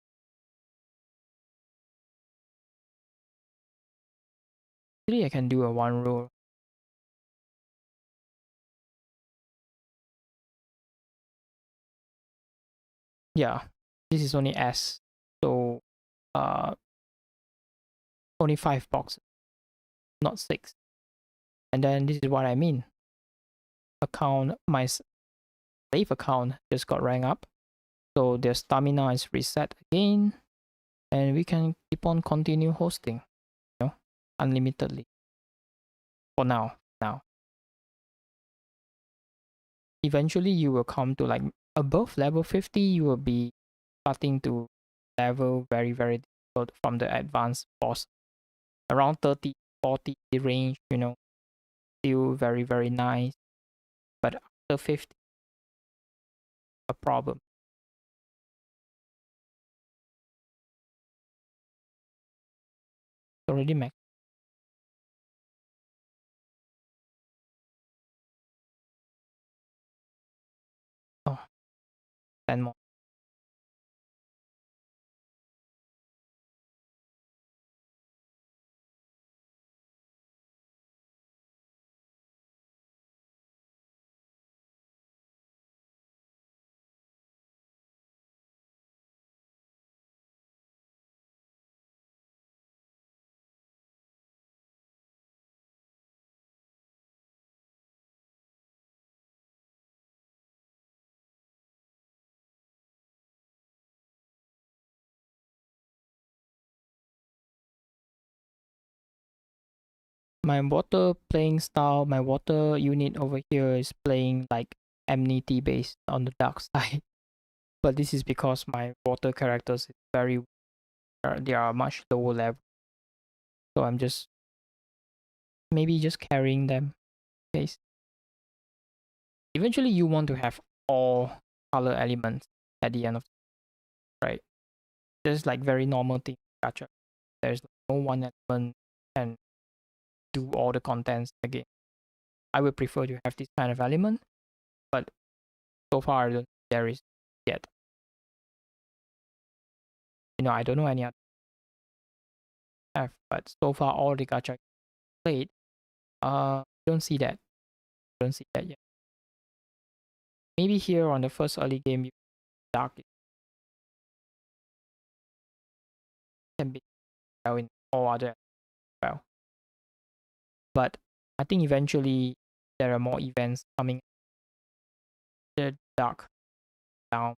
Actually, I can do a one rule. Yeah, this is only S. So uh, only 5 boxes, not 6. And then this is what I mean. My slave account just got rang up. So their stamina is reset again. And we can keep on continue hosting, unlimitedly. For now. Eventually you will come to like above level 50, you will be starting to level very, very difficult from the advanced boss. Around 30, 40 range, still very, very nice. But after 50, a problem. It's already max. Oh, 10 more. My water playing style, my water unit over here is playing like amnesty based on the dark side. But this is because my water characters is they are much lower level. So I'm just maybe just carrying them. Case. Eventually you want to have all color elements at the end of right. There's like very normal thing. Gotcha. There's no one element and do all the contents again. I would prefer to have this kind of element, but so far there is yet. I don't know any other have, but so far all the gacha played, don't see that. Don't see that yet. Maybe here on the first early game, you dark it can be well in all other as well. But I think eventually there are more events coming. The dark down.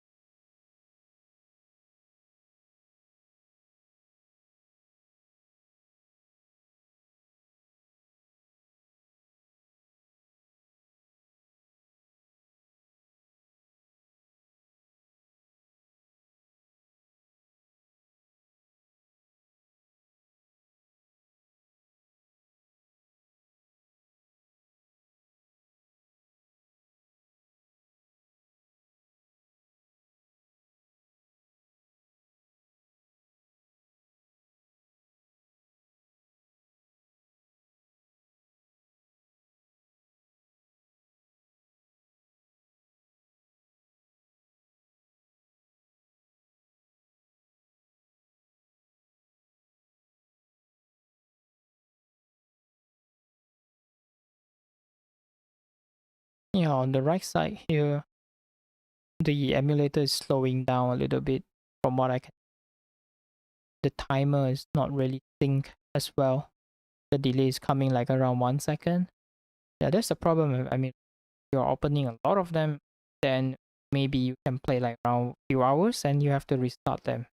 Yeah, on the right side here, the emulator is slowing down a little bit from what I can. The timer is not really sync as well. The delay is coming like around 1 second. Yeah, that's the problem. I mean, you're opening a lot of them, then maybe you can play like around few hours and you have to restart them.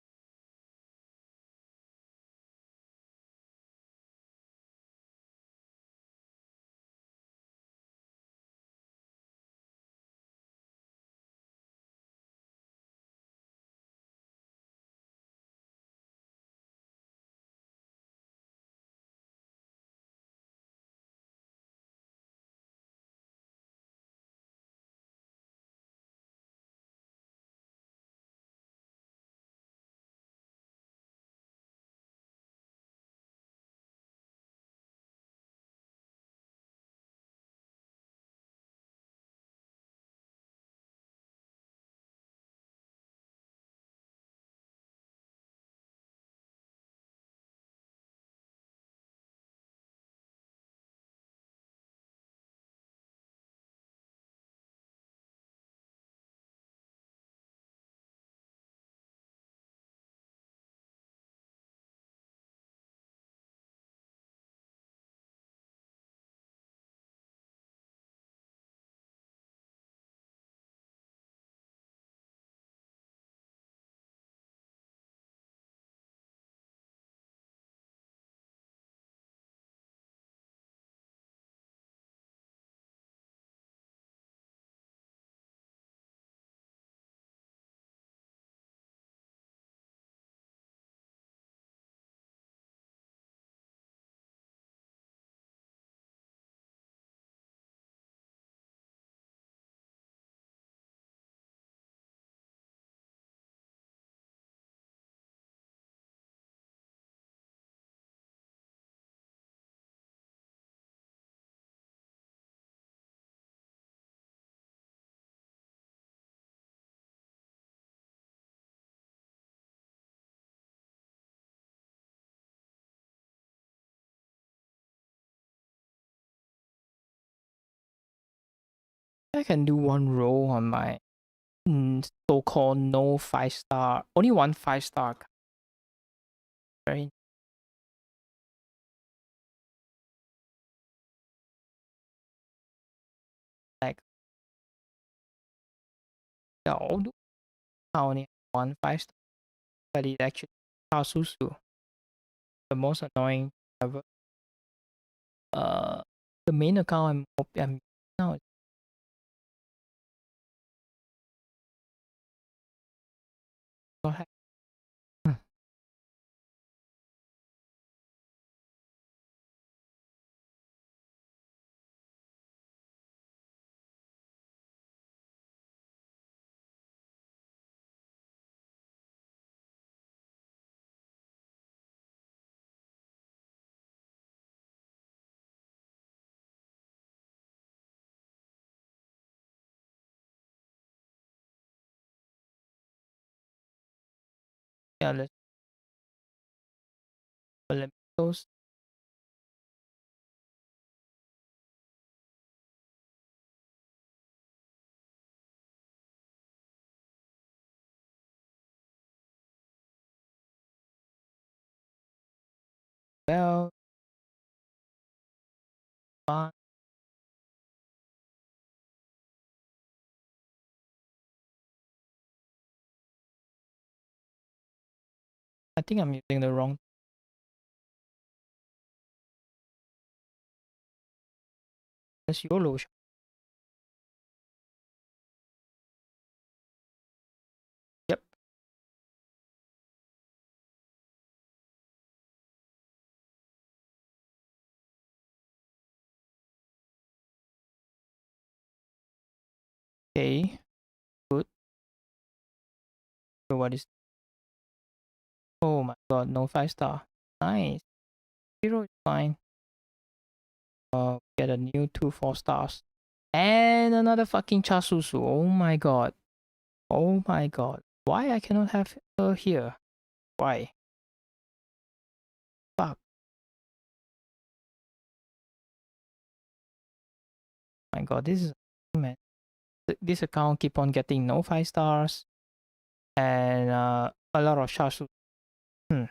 I can do one roll on my so-called no 5-star, only one 5-star. Very like the old only one 5-star, but it actually Kasusu, the most annoying ever. Uh, the main account I'm now is not hack. Yeah, let me close. Well, fine. I think I'm using the wrong. That's YOLO. Yep. Okay. Good. So what is? Oh my god, no 5-star. Nice. Zero is fine. Get a new 2 4 stars. And another fucking Chasusu. Oh my god. Oh my god. Why I cannot have her here? Why? Fuck. My god, this is man. This account keep on getting no 5 stars and a lot of Chasusu. Hmm.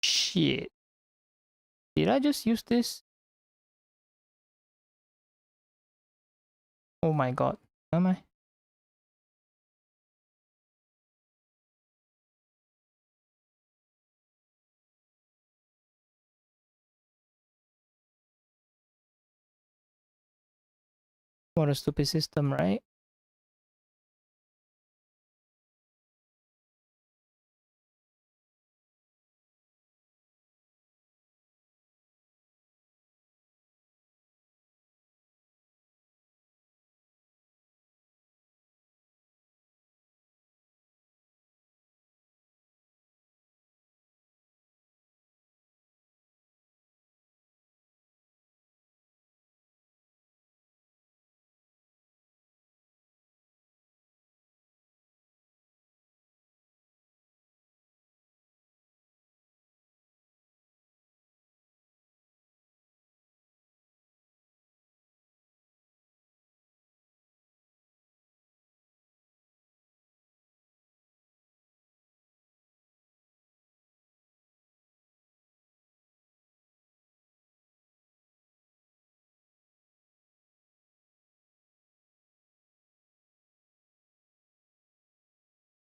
Shit. Did I just use this? Oh my god. Am I? What a stupid system, right?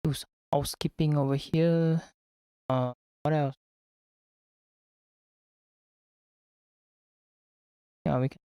Do some housekeeping over here. What else? Yeah, we can.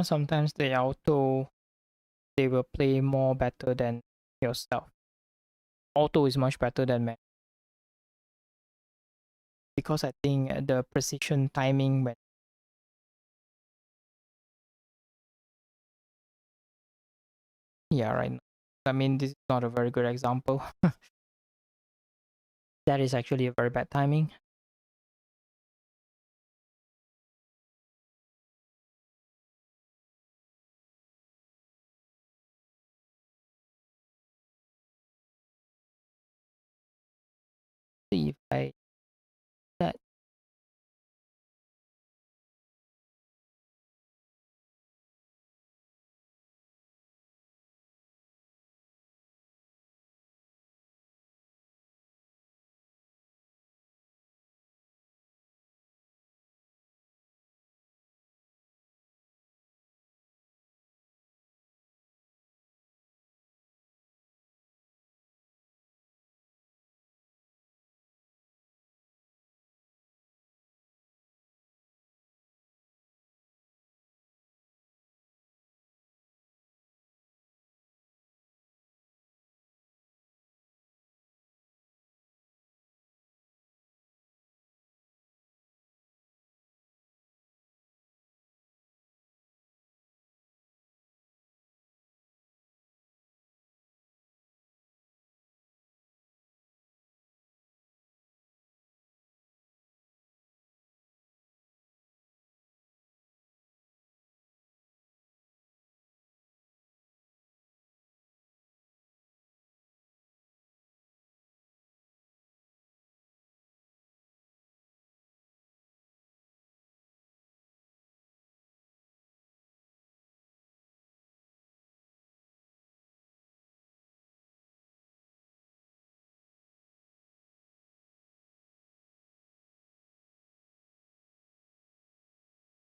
Sometimes the auto, they will play more better than yourself. Auto is much better than man, because I think the precision timing when yeah, right now. I mean, this is not a very good example. That is actually a very bad timing. See if I that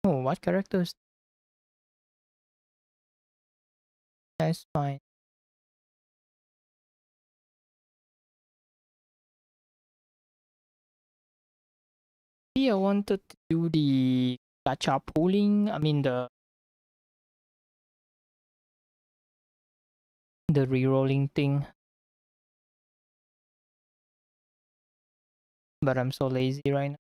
oh, what characters? That's fine. Maybe I wanted to do the gacha pooling. I mean the re-rolling thing, but I'm so lazy right now.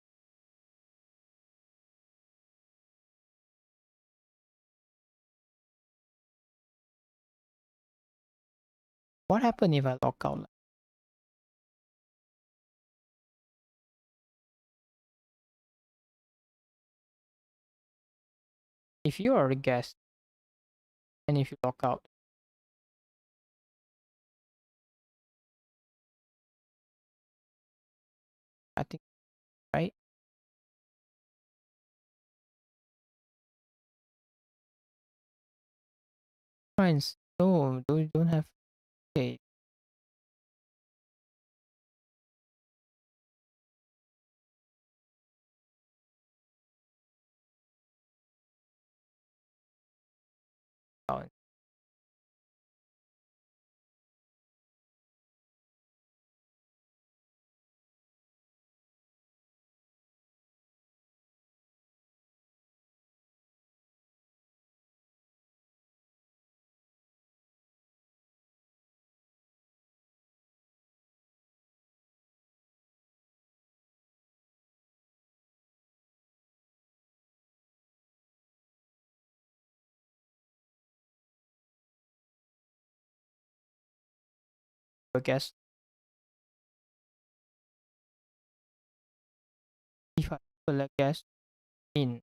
What happened if I log out? If you are a guest and if you log out, I think, right? Friends, no, don't have. Okay, out. A guest. If I will a guest in,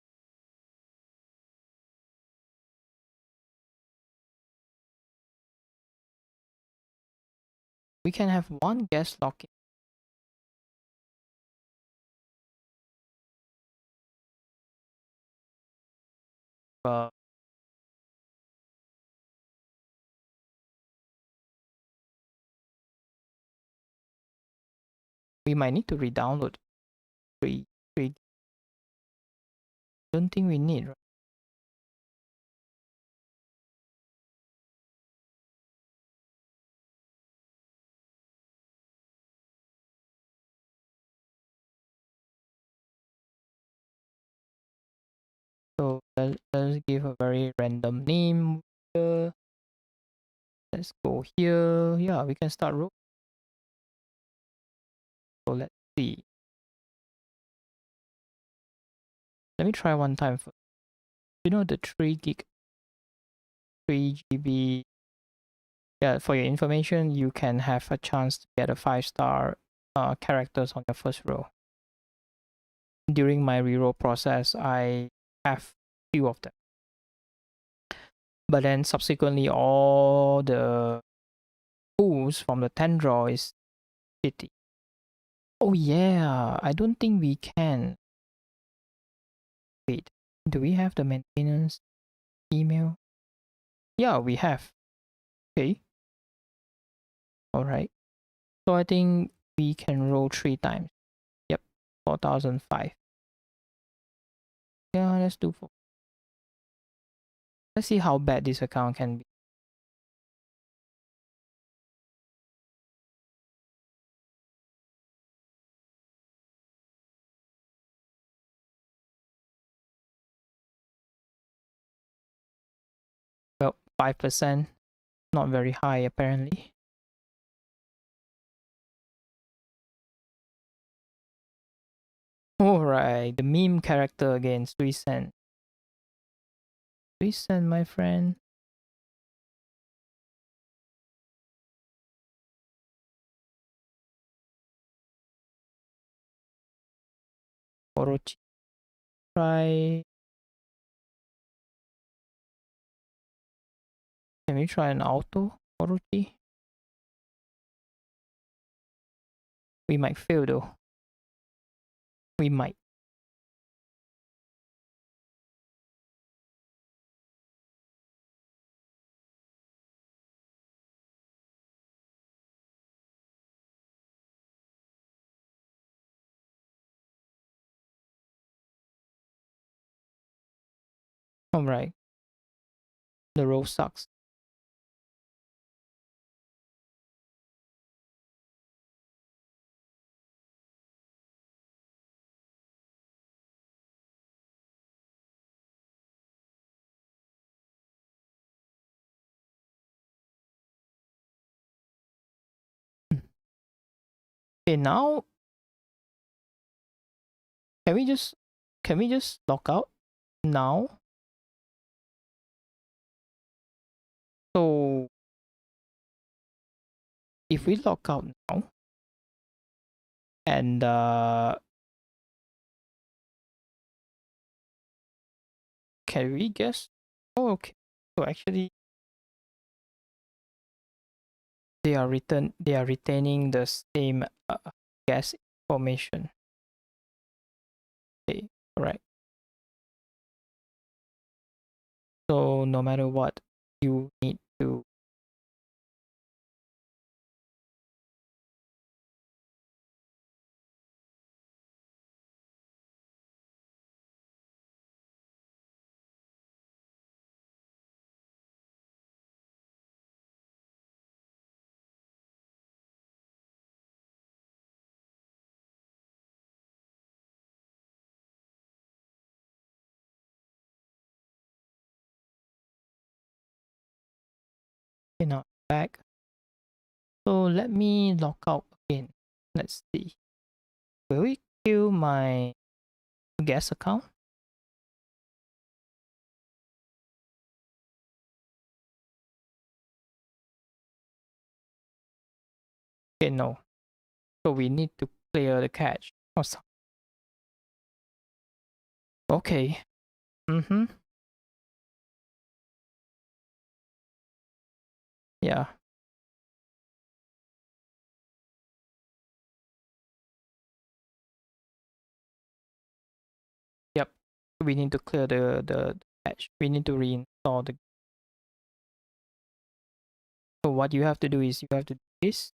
we can have one guest log in, but we might need to re-download three. Three. Don't think we need, right? So let's give a very random name here. Let's go here. Yeah, we can start roll. So let's see. Let me try one time. You know the 3 gig, 3 GB. Yeah, for your information, you can have a chance to get a 5-star characters on your first row. During my reroll process, I have few of them. But then subsequently, all the pools from the 10 draw is shitty. Oh yeah, I don't think we can. Wait, do we have the maintenance email? Yeah, we have. Okay. Alright. So I think we can roll 3 times. Yep, 4005. Yeah, let's do 4. Let's see how bad this account can be. Well, 5%. Not very high apparently. Alright, the meme character again, Suisen. Suisen, my friend. Orochi. Try. Can we try an auto Orochi? We might fail though. We might. Alright. The roll sucks. Okay, now can we just log out now? So if we log out now and can we guess? Oh, okay. So actually they are retaining the same guess information. Okay, alright. So no matter what, you need to not back. So let me log out again. Let's see. Will we kill my guest account? Okay, no. So we need to clear the cache or something. Okay. Mm-hmm. Yeah. Yep. We need to clear the cache. We need to reinstall the. So what you have to do is you have to do this.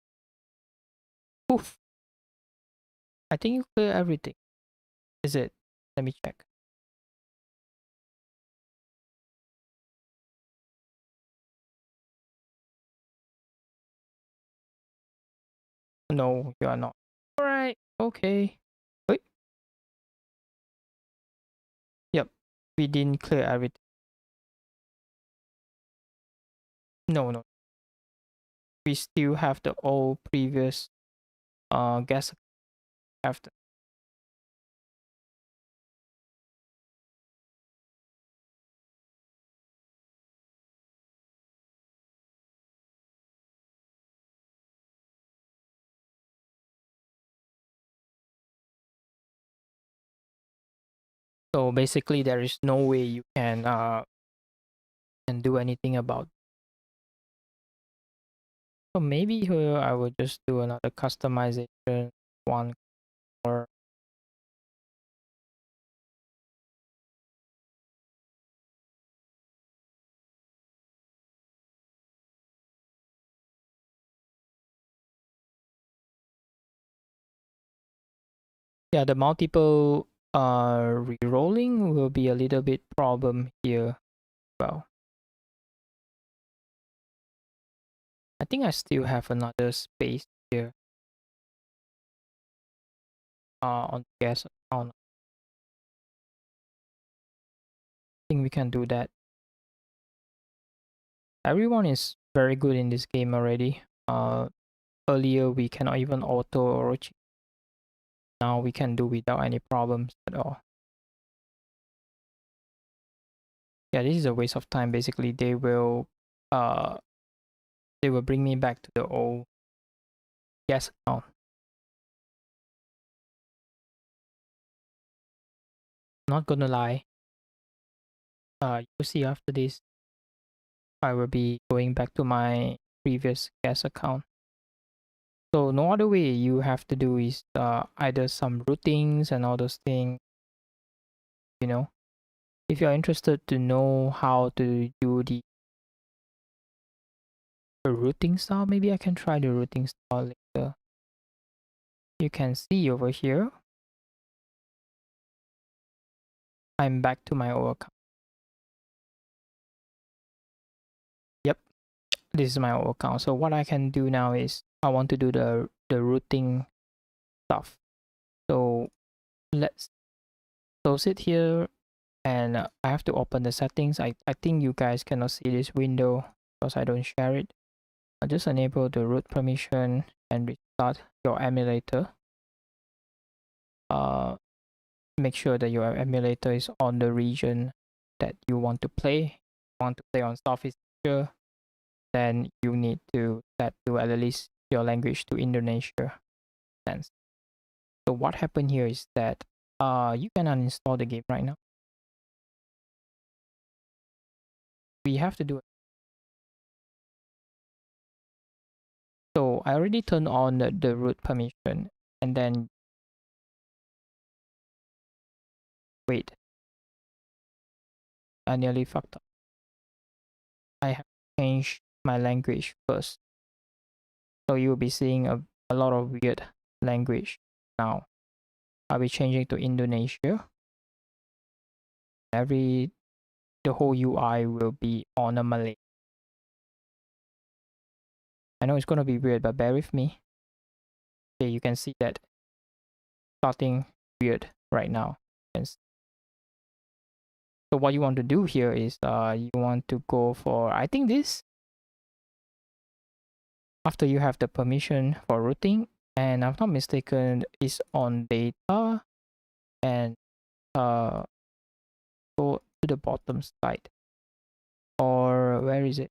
Poof. I think you clear everything. Is it? Let me check. No, you are not. Alright. Okay. Wait. Yep. We didn't clear everything. No. We still have the old previous guest after. So basically, there is no way you can do anything about. So maybe here I will just do another customization one or yeah, the multiple re-rolling will be a little bit problem here. Well, I think I still have another space here on the guest account. I think we can do that. Everyone is very good in this game already. Earlier we cannot even auto or now we can do without any problems at all. Yeah, this is a waste of time. Basically, uh they will bring me back to the old guest account. Not gonna lie. You'll see after this, I will be going back to my previous guest account. So no other way you have to do is either some routings and all those things, you know. If you're interested to know how to do the routing style, maybe I can try the routing style later. You can see over here, I'm back to my old account. Yep, this is my old account. So what I can do now is I want to do the routing stuff. So let's close it here, and I have to open the settings. I think you guys cannot see this window because I don't share it. I just enable the root permission and restart your emulator. Make sure that your emulator is on the region that you want to play. Want to play on Southeast Asia, then you need to set to at least your language to Indonesia. Sense. So what happened here is that you can uninstall the game right now. We have to do it. So I already turned on the root permission, and then wait, I nearly fucked up. I have changed my language first. So you'll be seeing a lot of weird language now. I'll be changing to Indonesia. The whole UI will be on a Malay. I know it's gonna be weird, but bear with me. Okay, you can see that starting weird right now. So what you want to do here is you want to go for, I think this, after you have the permission for routing, and I'm not mistaken, is on data, and go to the bottom side, or where is it?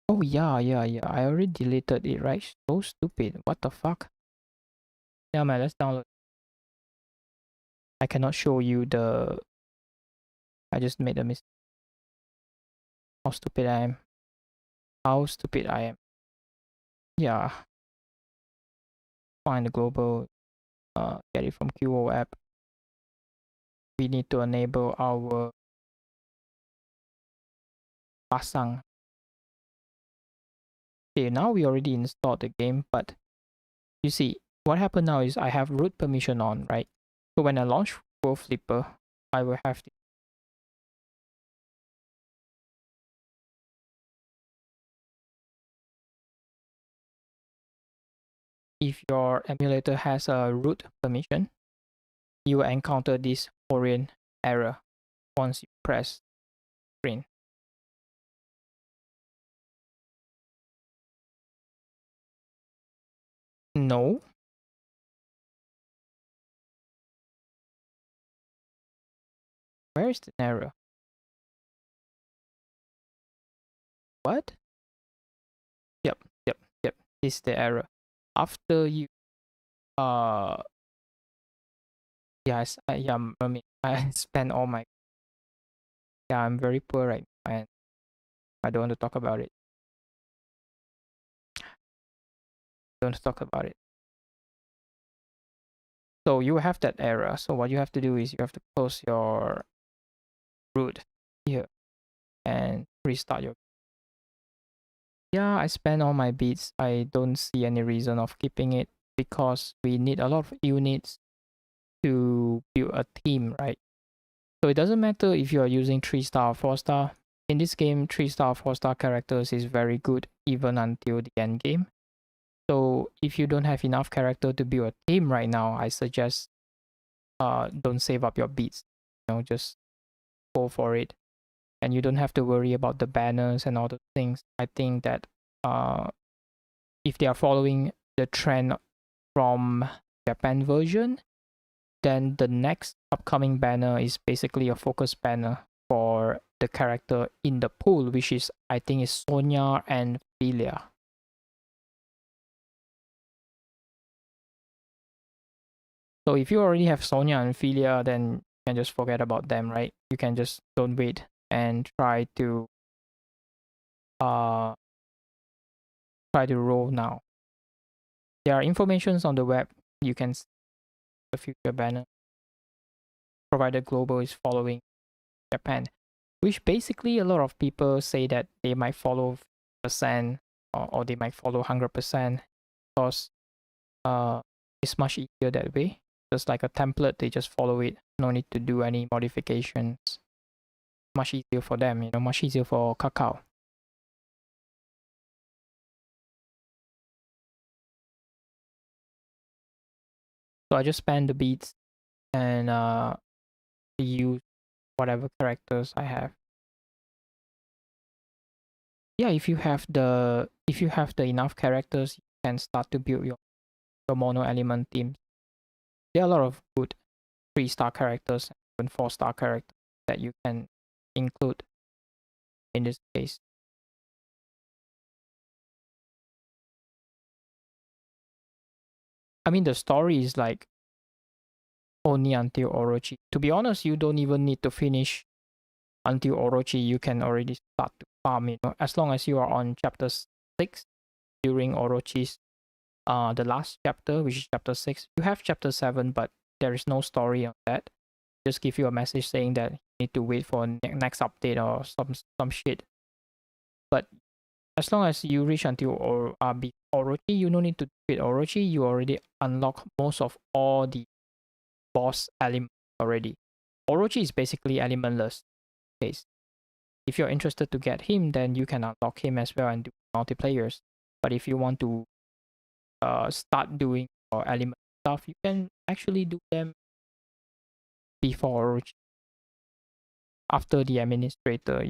Oh yeah, I already deleted it, right? So stupid. What the fuck? Yeah, man, let's download. I cannot show you the. I just made a mistake. How stupid I am. How stupid I am. Yeah. Find the global. Get it from QO app. We need to enable our pasang. Okay, now we already installed the game, but you see, what happened now is I have root permission on, right? So when I launch World Flipper, I will have to. If your emulator has a root permission, you will encounter this Korean error. once you press screen. No. Where is the error? What? Yep, yep, yep. This is the error. After you yes, yeah, I mean I spend all my yeah, I'm very poor right now and I don't want to talk about it. Don't talk about it. So you have that error. So what you have to do is you have to close your root here and restart your. Yeah, I spend all my bits. I don't see any reason of keeping it because we need a lot of units to build a team, right? So it doesn't matter if you are using 3-star or 4-star. In this game, 3-star, 4-star characters is very good even until the end game. So if you don't have enough character to build a team right now, I suggest don't save up your beats. Just go for it. And you don't have to worry about the banners and all the things. I think that if they are following the trend from Japan version, then the next upcoming banner is basically a focus banner for the character in the pool, which is I think is Sonya and Philia. So if you already have Sonya and Philia, then you can just forget about them, right? You can just don't wait and try to roll now. There are informations on the web. You can see the future banner, provided Global is following Japan, which basically a lot of people say that they might follow percent or they might follow 100% because it's much easier that way. Just like a template, they just follow it. No need to do any modifications. Much easier for them, much easier for Kakao. So I just spend the beats and use whatever characters I have. Yeah, if you have the enough characters, you can start to build your mono element team. There are a lot of good 3-star characters and 4-star characters that you can include in this case. I mean, the story is like only until Orochi. To be honest, you don't even need to finish until Orochi. You can already start to farm, as long as you are on chapter 6 during Orochi's the last chapter, which is chapter 6. You have chapter 7, but there is no story on that. Just give you a message saying that you need to wait for next update or some shit. But as long as you reach until Orochi, you don't need to beat Orochi. You already unlock most of all the boss elements already. Orochi is basically elementless case. If you're interested to get him, then you can unlock him as well and do multiplayers. But if you want to start doing or element stuff, you can actually do them before Orochi. After the administrator,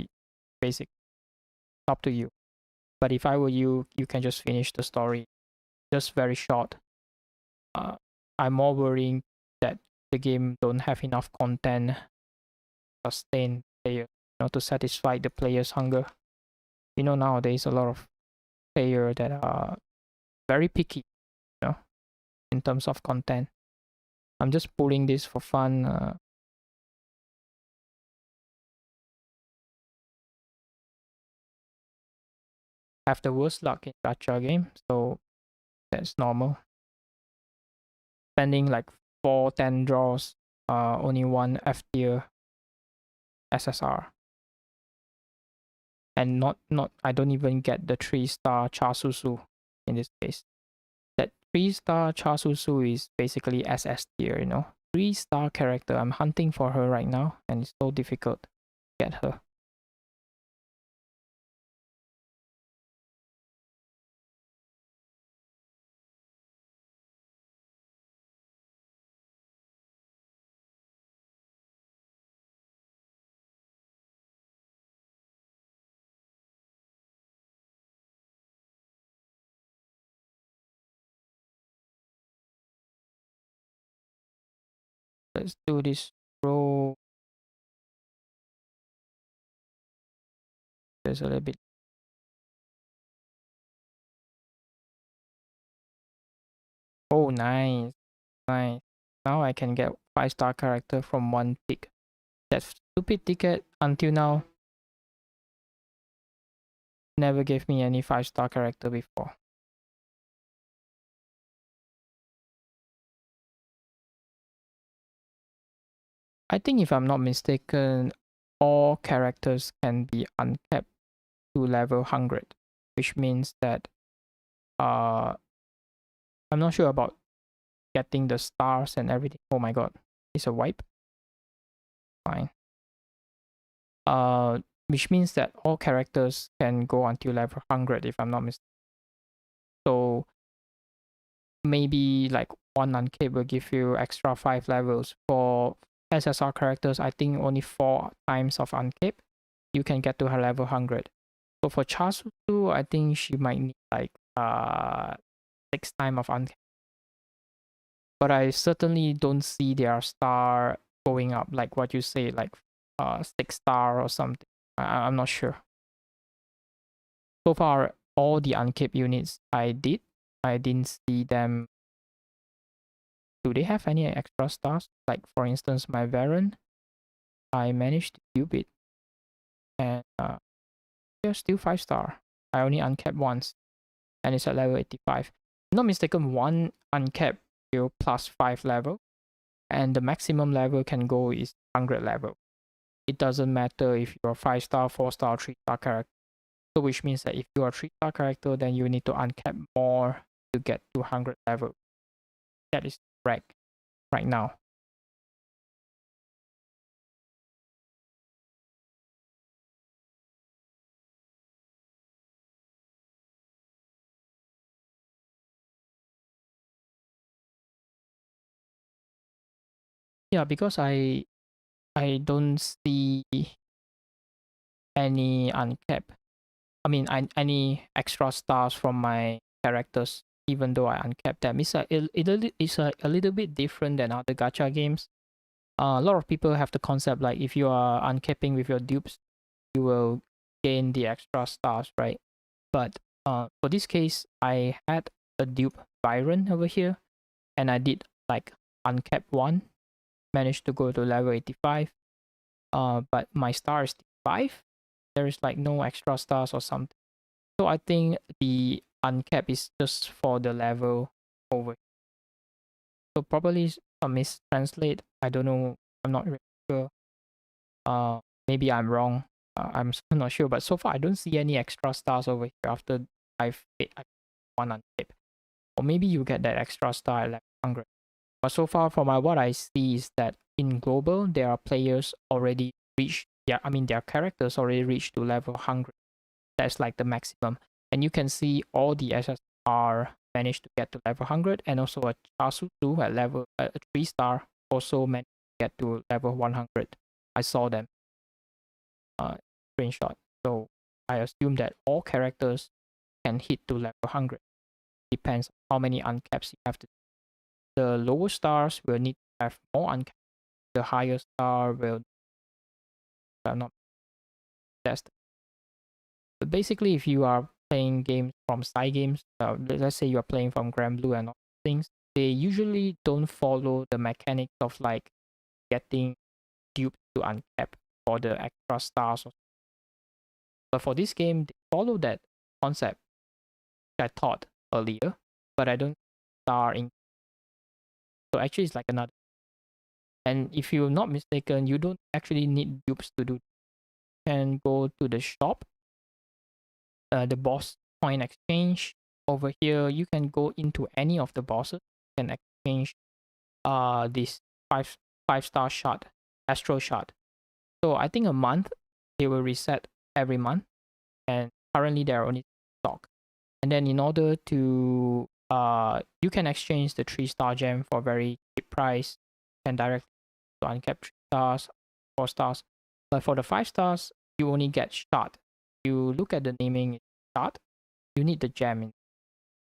basically, up to you. But if I were you, you can just finish the story, just very short. I'm more worrying that the game don't have enough content to sustain players, to satisfy the players' hunger. Nowadays a lot of players that are very picky, in terms of content. I'm just pulling this for fun. Have the worst luck in gacha game, so that's normal. Spending like 4-10 draws, only one F tier SSR. And not I don't even get the 3-star Chasusu in this case. That 3-star Chasusu is basically SS tier, 3-star character. I'm hunting for her right now and it's so difficult to get her. let's do this row. There's a little bit. Oh, nice, nice. Now I can get 5-star character from one pick. That stupid ticket until now never gave me any 5-star character before. I think if I'm not mistaken, all characters can be uncapped to level 100, which means that I'm not sure about getting the stars and everything. Oh my god, it's a wipe. Fine. Which means that all characters can go until level 100 if I'm not mistaken. So maybe like one uncape will give you extra 5 levels. For SSR characters, I think only 4 times of uncape you can get to her level 100. So for Chasutu, I think she might need like 6 times of uncape. But I certainly don't see their star going up like what you say, like 6-star or something. I'm not sure. So far, all the uncapped units I didn't see them. Do they have any extra stars? Like for instance, my Varen, I managed to cube it, and they're still 5-star. I only uncapped once, and it's at level 85. If I'm not mistaken, one uncapped will plus 5 level, and the maximum level can go is 100 level. It doesn't matter if you're 5-star, 4-star, 3-star character. So which means that if you're a 3-star character, then you need to uncap more to get to 100 level. That is correct right now. Yeah, because I don't see any uncapped. I mean, any extra stars from my characters, even though I uncapped them. It's a little bit different than other gacha games. A lot of people have the concept like if you are uncapping with your dupes, you will gain the extra stars, right? But for this case, I had a dupe Byron over here, and I did like uncap one, managed to go to level 85. But my star is 5. There is like no extra stars or something. So I think the uncap is just for the level over. So probably a mistranslate. I don't know. I'm not really sure. Maybe I'm wrong. I'm still not sure. But so far, I don't see any extra stars over here after I've hit one uncap. Or maybe you get that extra star at level 100. But so far, from what I see, is that in global, there are players already reached. Yeah, I mean their characters already reached to level 100. That's like the maximum. And you can see all the SSR managed to get to level 100, and also a Chasu 2 at level a 3-star also managed to get to level 100. I saw them screenshot. So I assume that all characters can hit to level 100. Depends how many uncaps you have to. The lower stars will need to have more uncaps. The higher star will not test. But basically, if you are playing games from side games, let's say you are playing from Grand Blue and all things, they usually don't follow the mechanics of like getting duped to uncap for the extra stars. But for this game, they follow that concept, which I taught earlier, but I don't star in. So actually, it's like another. And if you're not mistaken, you don't actually need dupes to do. You can go to the shop, the boss coin exchange. Over here, you can go into any of the bosses. You can exchange this five-star shot, astro shot. So I think a month they will reset every month, and currently they are only stock. And then in order to you can exchange the 3-star gem for very cheap price, and directly to uncap 3 stars, 4 stars. But for the 5 stars, you only get shot. You look at the naming shot, you need the gem.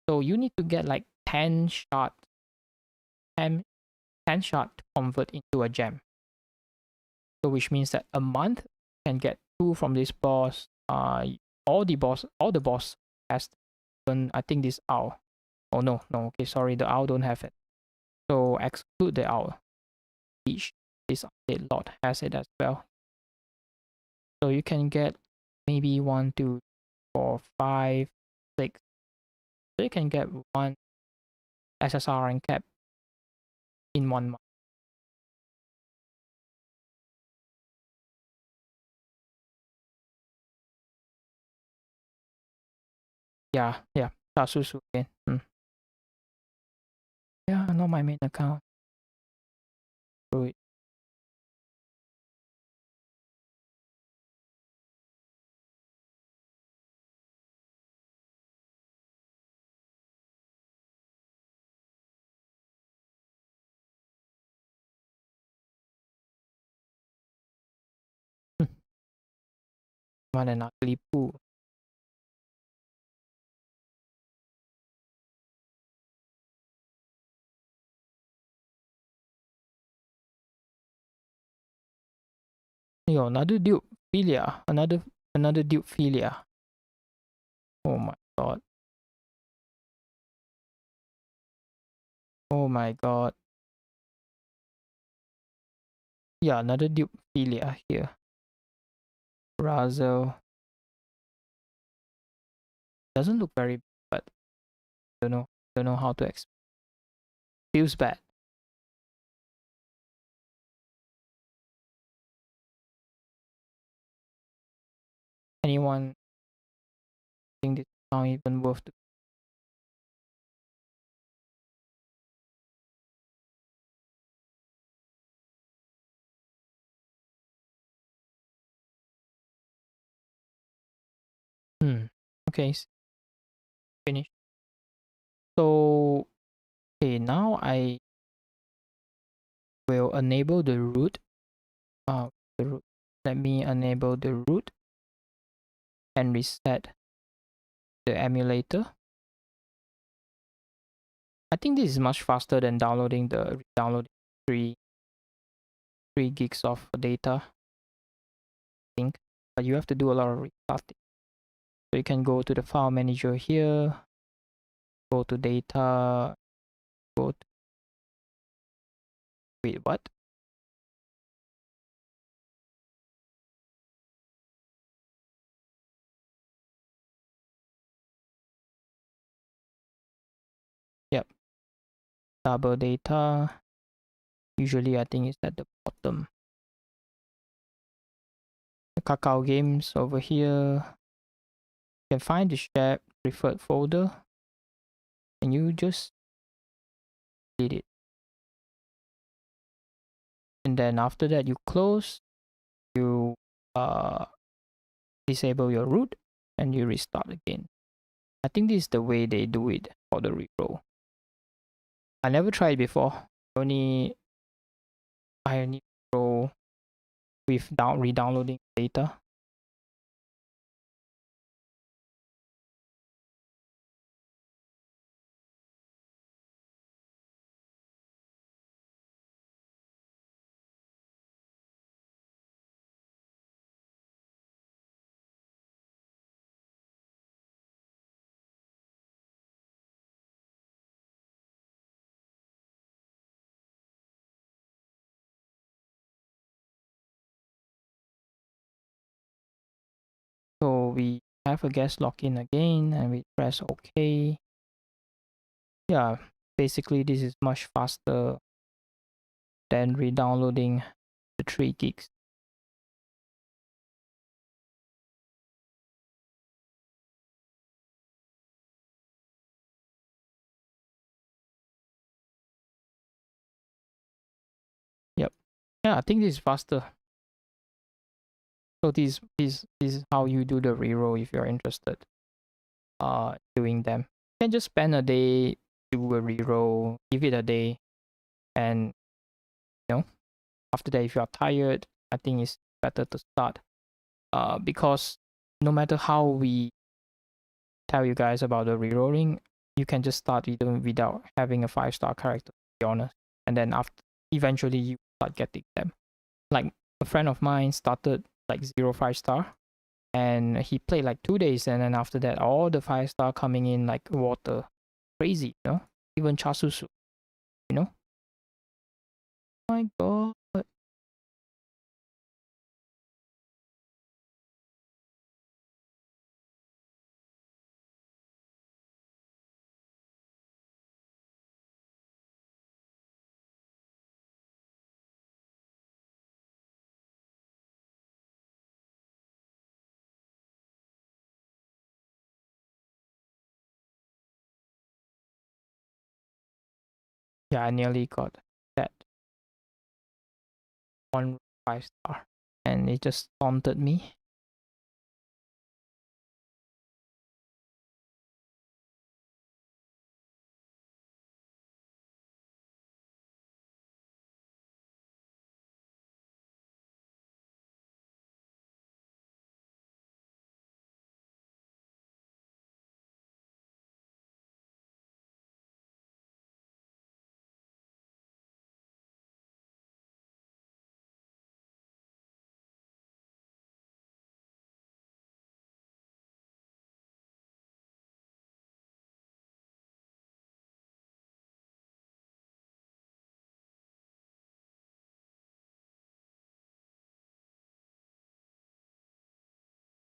So you need to get like 10 shot, 10 10 shot to convert into a gem. So which means that a month can get 2 from this boss. All the boss has, even I think this owl. Oh no, okay, sorry, the owl don't have it. So exclude the owl. Each this update lot has it as well. So you can get maybe 1, 2, 4, 5, 6. So you can get 1 SSR and cap in 1 month. Yeah, Tasusu again. Yeah, not my main account. Screw it. What an ugly poo. Yo, another dude philia. Another dude philia. Oh my god. Oh my god. Yeah, another dude philia here. Razel. Doesn't look very, but don't know how to explain. Feels bad. Anyone think this not even worth the Okay, finish. So okay, now I will enable the root. The root. Let me enable the root and reset the emulator. I think this is much faster than downloading 3 gigs of data. I think, but you have to do a lot of restarting. So you can go to the file manager here, go to data, go to, wait, what? Yep, double data. Usually I think it's at the bottom. The Kakao games over here. You can find the shared preferred folder and you just delete it. And then after that you close, you disable your root and you restart again. I think this is the way they do it for the reroll. I never tried before. I only roll with re-downloading data. So we have a guest login again and we press OK. Yeah, basically this is much faster than re-downloading the 3 gigs. Yep. Yeah, I think this is faster. So this is how you do the reroll if you're interested doing them. You can just spend a day, do a reroll, give it a day, and after that if you are tired, I think it's better to start. Because no matter how we tell you guys about the rerolling, you can just start even without having a 5-star character, to be honest. And then after eventually you start getting them. Like a friend of mine started like 0 5 star, and he played like 2 days, and then after that, all the 5 star coming in like water, crazy, you know. Even Chasusu, you know. My God. Yeah, I nearly got that 1 5 star, and it just taunted me.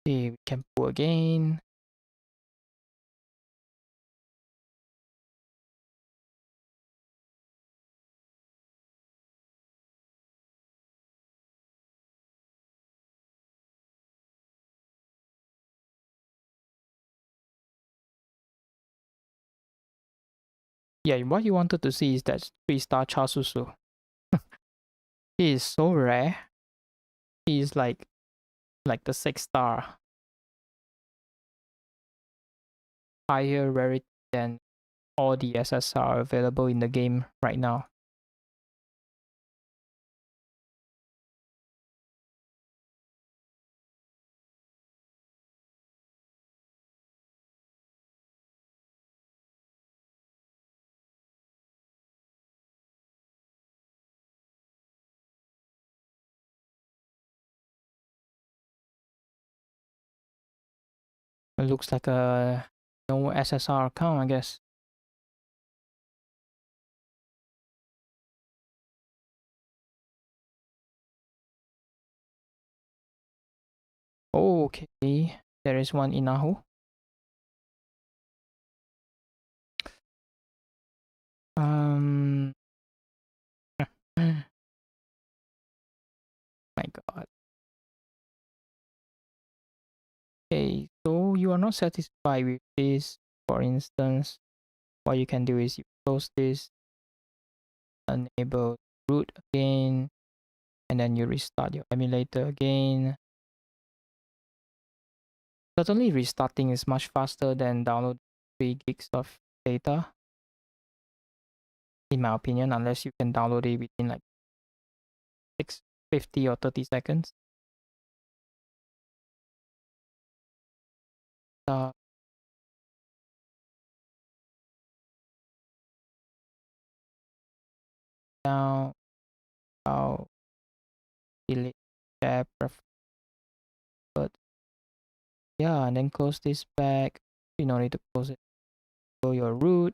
Okay, we can pull again. Yeah, what you wanted to see is that 3 star Chasusu. He is so rare. He is like the 6 star, higher rarity than all the SSR available in the game right now. It looks like a no SSR account, I guess. Okay, there is one Inaho. Um, my God. Okay, so you are not satisfied with this. For instance, what you can do is you close this, enable root again, and then you restart your emulator again. Certainly, restarting is much faster than downloading 3 gigs of data, in my opinion, unless you can download it within like 650 or 30 seconds. Uh, now, I'll delete share preference, but yeah, and then close this back. You don't need to close it. Go your root,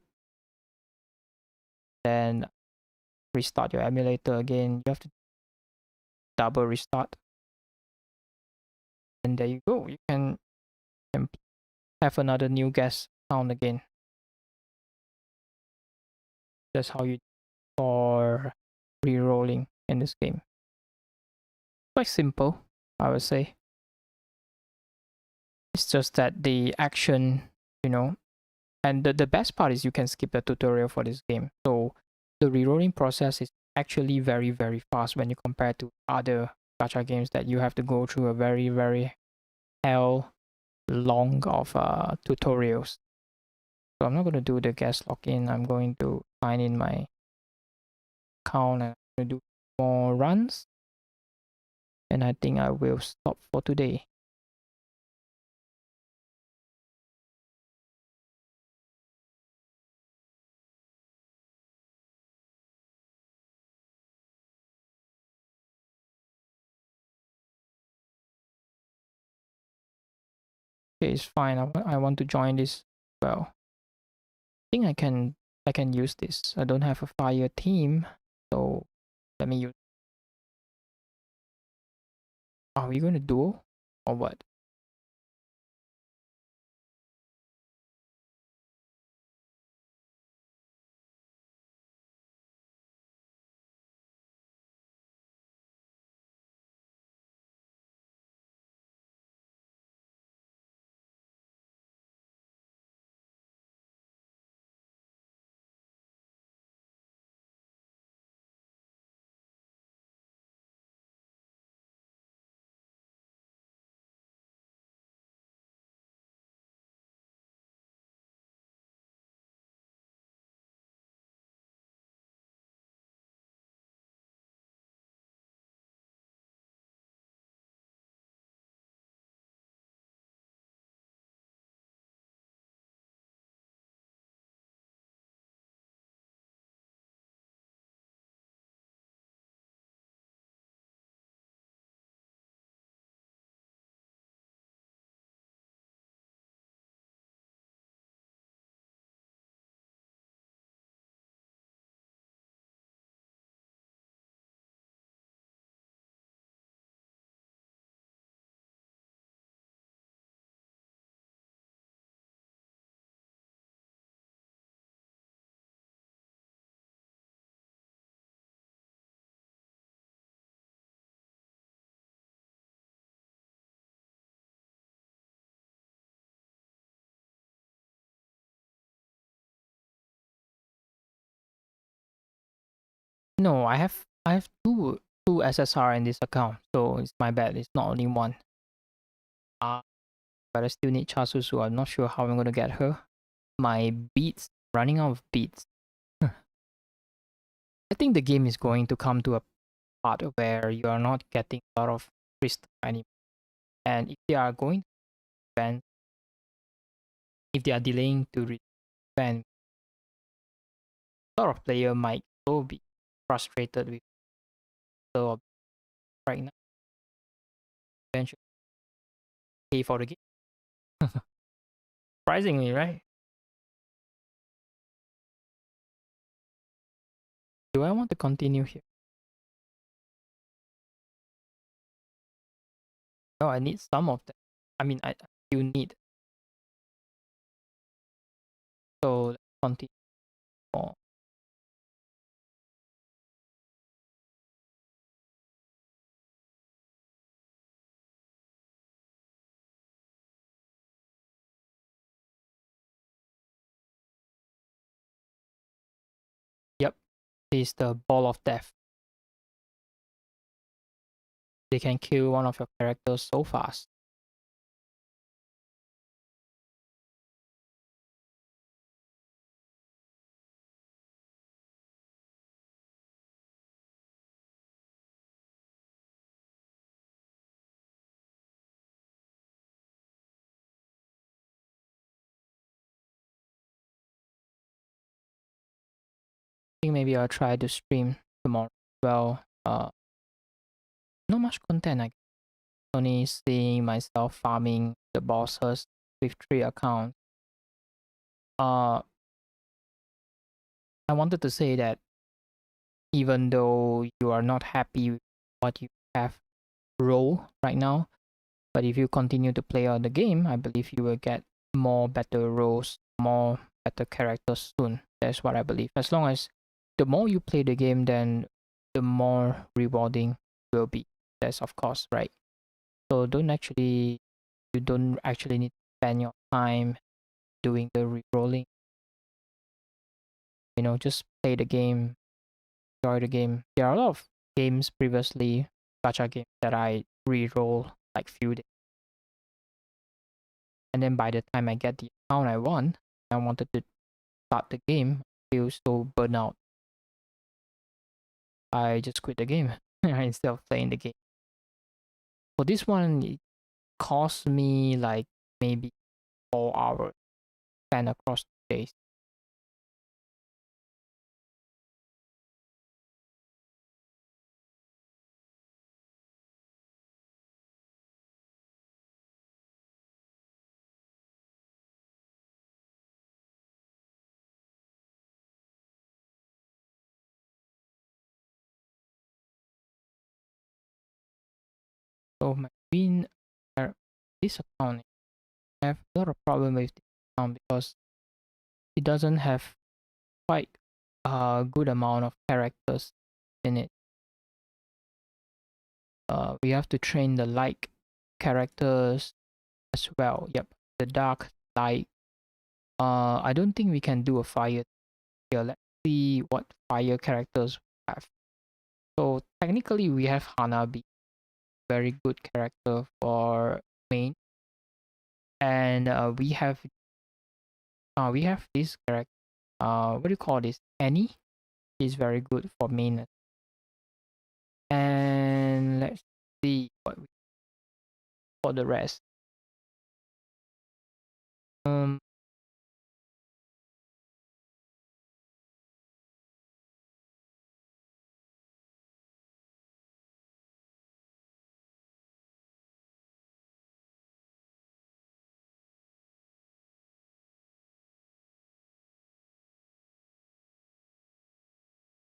then restart your emulator again. You have to double restart, and there you go. You can have another new guest account again. That's how you for re-rolling in this game. Quite simple, I would say. It's just that the action, you know, and the best part is you can skip the tutorial for this game. So the re-rolling process is actually very, very fast when you compare to other gacha games that you have to go through a very, very hell long of tutorials. So I'm not going to do the guest login. I'm going to sign in my account and I'm going to do more runs. And I think I will stop for today. Okay, it's fine. I want to join this. Well, I think I can use this. I don't have a fire team, so let me use. Are we going to duel or what? No, I have two SSR in this account, so it's my bad. It's not only one. Uh, but I still need Chasusu. I'm not sure how I'm gonna get her. My beats running out of beats. I think the game is going to come to a part where you are not getting a lot of crystal anymore. And if they are going to ban, if they are delaying to ban, a lot of player might also be frustrated with the right now. Eventually pay for the game. Surprisingly, right? Do I want to continue here? No, I need some of them. I mean, I still need. So let's continue more. Yep, is the ball of death. They can kill one of your characters so fast. I think maybe I'll try to stream tomorrow. Well, not much content. I guess. Only seeing myself farming the bosses with 3 accounts. Uh, I wanted to say that even though you are not happy with what you have role right now, but if you continue to play on the game, I believe you will get more better roles, more better characters soon. That's what I believe. As long as the more you play the game, then the more rewarding it will be. That's of course right. So you don't actually need to spend your time doing the re-rolling. Just play the game, enjoy the game. There are a lot of games previously, gacha games that I re-roll like few days, and then by the time I get the account I wanted to start the game, I feel so burnt out. I just quit the game instead of playing the game. For this one, it cost me like maybe 4 hours spent across 2 days. this account, I have a lot of problem with this account because it doesn't have quite a good amount of characters in it. We have to train the light characters as well. Yep, the dark, light. I don't think we can do a fire here. Let's see what fire characters we have. So technically, we have Hanabi, very good character for main, and we have this character. What do you call this? Annie is very good for main. And let's see what we for the rest. Um,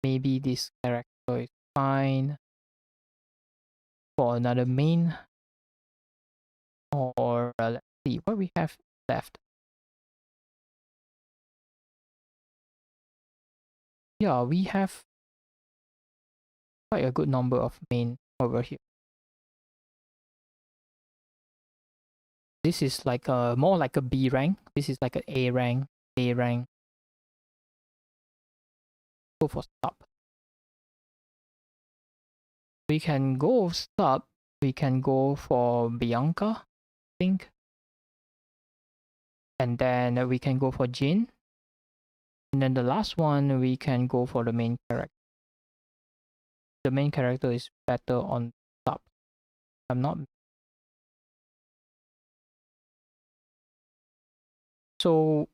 maybe this character is fine for another main, or let's see what we have left. Yeah, we have quite a good number of main over here. This is like a more like a B rank. This is like an A rank. A rank. Go for sub. We can go sub. We can go for Bianca, I think. And then we can go for Jin. And then the last one, we can go for the main character. The main character is better on top. I'm not. So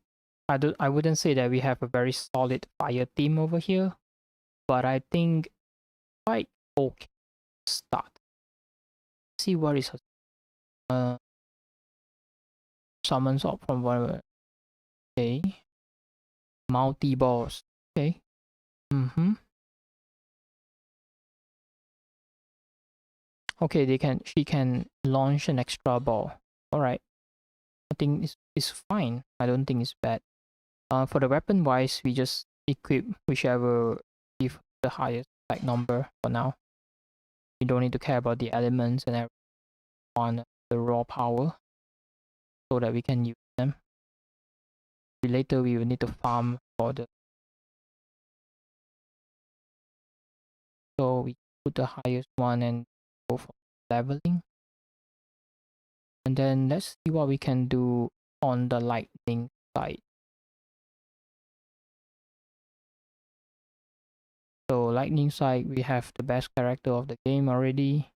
I wouldn't say that we have a very solid fire team over here, but I think quite okay start. See what is summons up from whatever. Okay. Multi balls. Okay. Mm-hmm. Okay, she can launch an extra ball. Alright. I think it's fine. I don't think it's bad. For the weapon wise, we just equip whichever give the highest like number for now. We don't need to care about the elements and everything on the raw power so that we can use them. Later we will need to farm for the, so we put the highest one and go for leveling. And then let's see what we can do on the lightning side. So lightning side, we have the best character of the game already.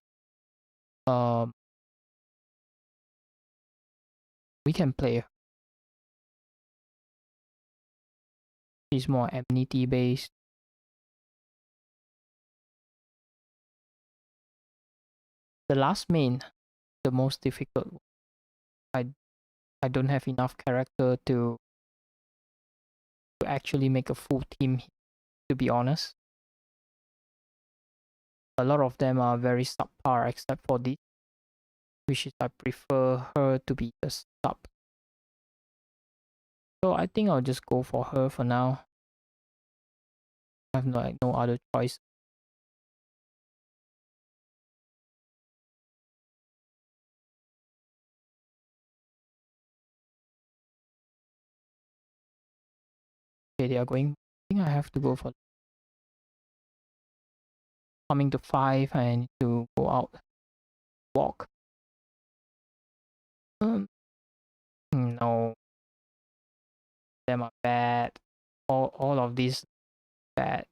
We can play. She's more amenity based. The last main, the most difficult. I don't have enough character to actually make a full team, to be honest. A lot of them are very subpar except for this, which is I prefer her to be the sub. So I think I'll just go for her for now. I have no other choice. Okay, they are going. I think I have to go for coming to 5. I need to go out, walk. No, them are bad. All of these bad.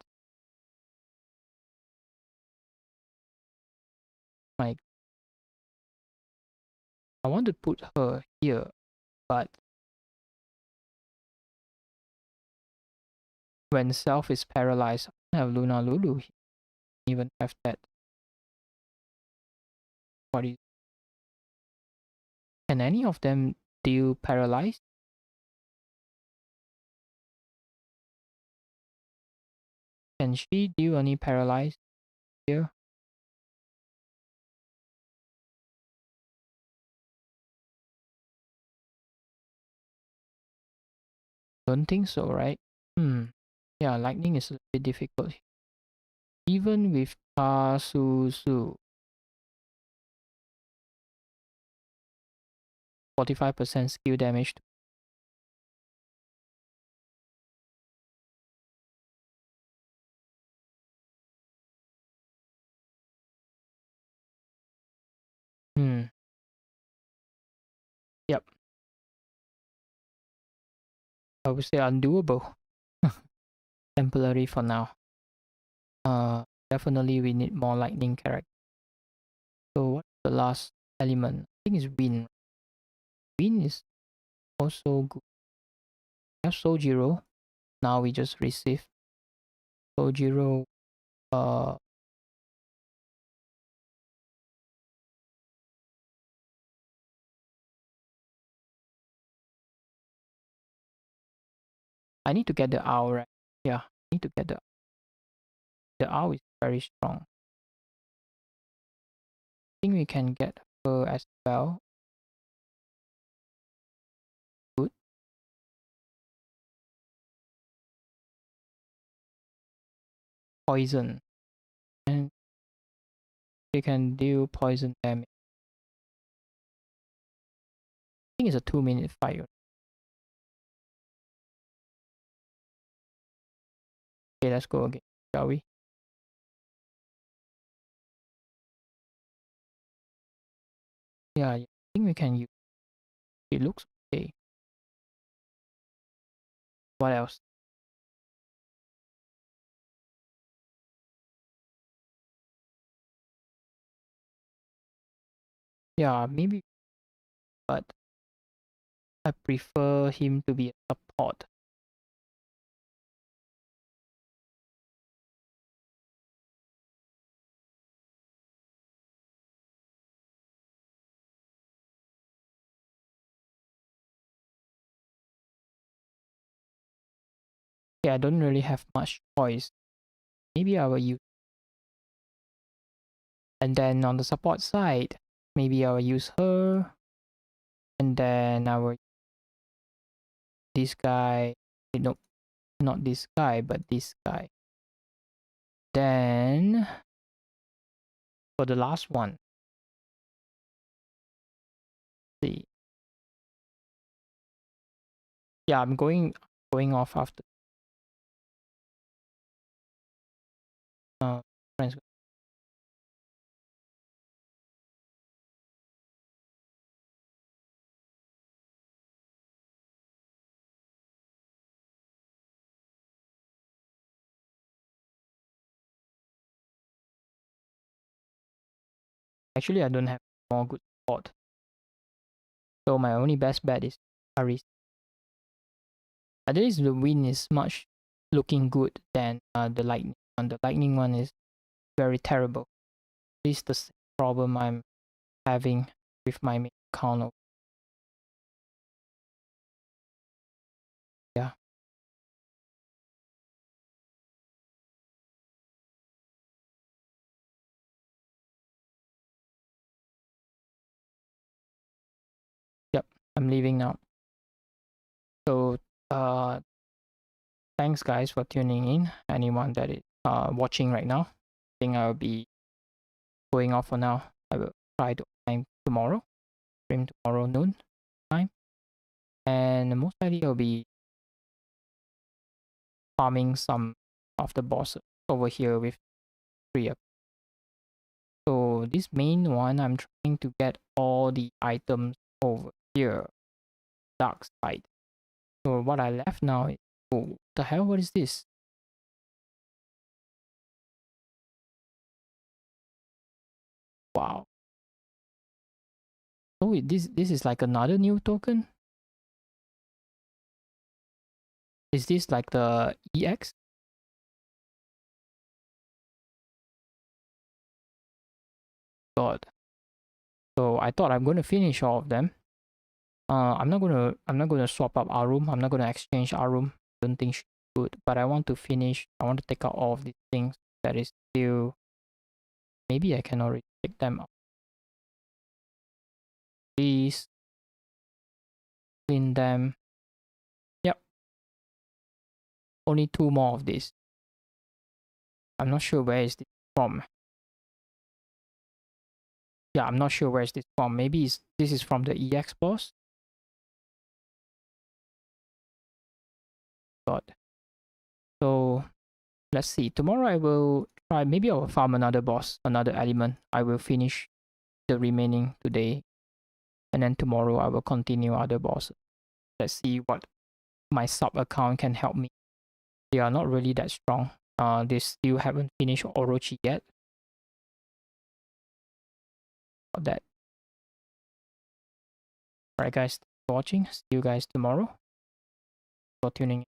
Like, I want to put her here, but when Self is paralyzed, I don't have Luna Lulu. Even have that. What is? Can any of them deal paralyzed? Can she deal any paralyzed here? Don't think so, right? Yeah, lightning is a bit difficult. Even with Kasuzu, 45% skill damage. Hmm. Yep. I would say undoable. Temporary for now. Definitely we need more lightning character. So what's the last element? I think it's wind. Wind is also good. We have Sojiro. Now we just receive Sojiro. Uh, I need to get the owl, right? Yeah, I need to get the owl is very strong. I think we can get her as well. Good. Poison. And we can deal poison damage. I think it's a 2-minute fight. Okay, let's go again, shall we? Yeah, I think we can use it. Looks okay. What else? Yeah, maybe, but I prefer him to be a support. Yeah, I don't really have much choice. Maybe I will use, and then on the support side, maybe I will use her, and then I will this guy. No, not this guy, but this guy. Then for the last one, see. Yeah, I'm going off after friends. Actually, I don't have more good support. So my only best bet is Aris. At least the wind is much looking good than the lightning one. The lightning one is very terrible. This is the same problem I'm having with my main account. Yeah, yep. I'm leaving now. So uh, thanks guys for tuning in. Anyone that is watching right now, I think I'll be going off for now. I will try to time tomorrow, stream tomorrow noon time, and most likely I'll be farming some of the bosses over here with 3. So this main one, I'm trying to get all the items over here, dark side. So what I left now is, oh, the hell, what is this? Wow. So this is like another new token? Is this like the EX? God. So I thought I'm gonna finish all of them. I'm not gonna swap up our room. I'm not gonna exchange our room. Don't think she's good. But I want to finish. I want to take out all of these things that is still. Maybe I can already take them out. Please clean them. Yep. only 2 more of this. I'm not sure where is this from. Yeah, I'm not sure where is this from. Maybe this is from the EX boss. God. So let's see. Tomorrow I will try. Maybe I will farm another boss, another element. I will finish the remaining today, and then tomorrow I will continue other bosses. Let's see what my sub account can help me. They are not really that strong. They still haven't finished Orochi yet. Got that. Alright, guys, thanks for watching. See you guys tomorrow. For tuning in.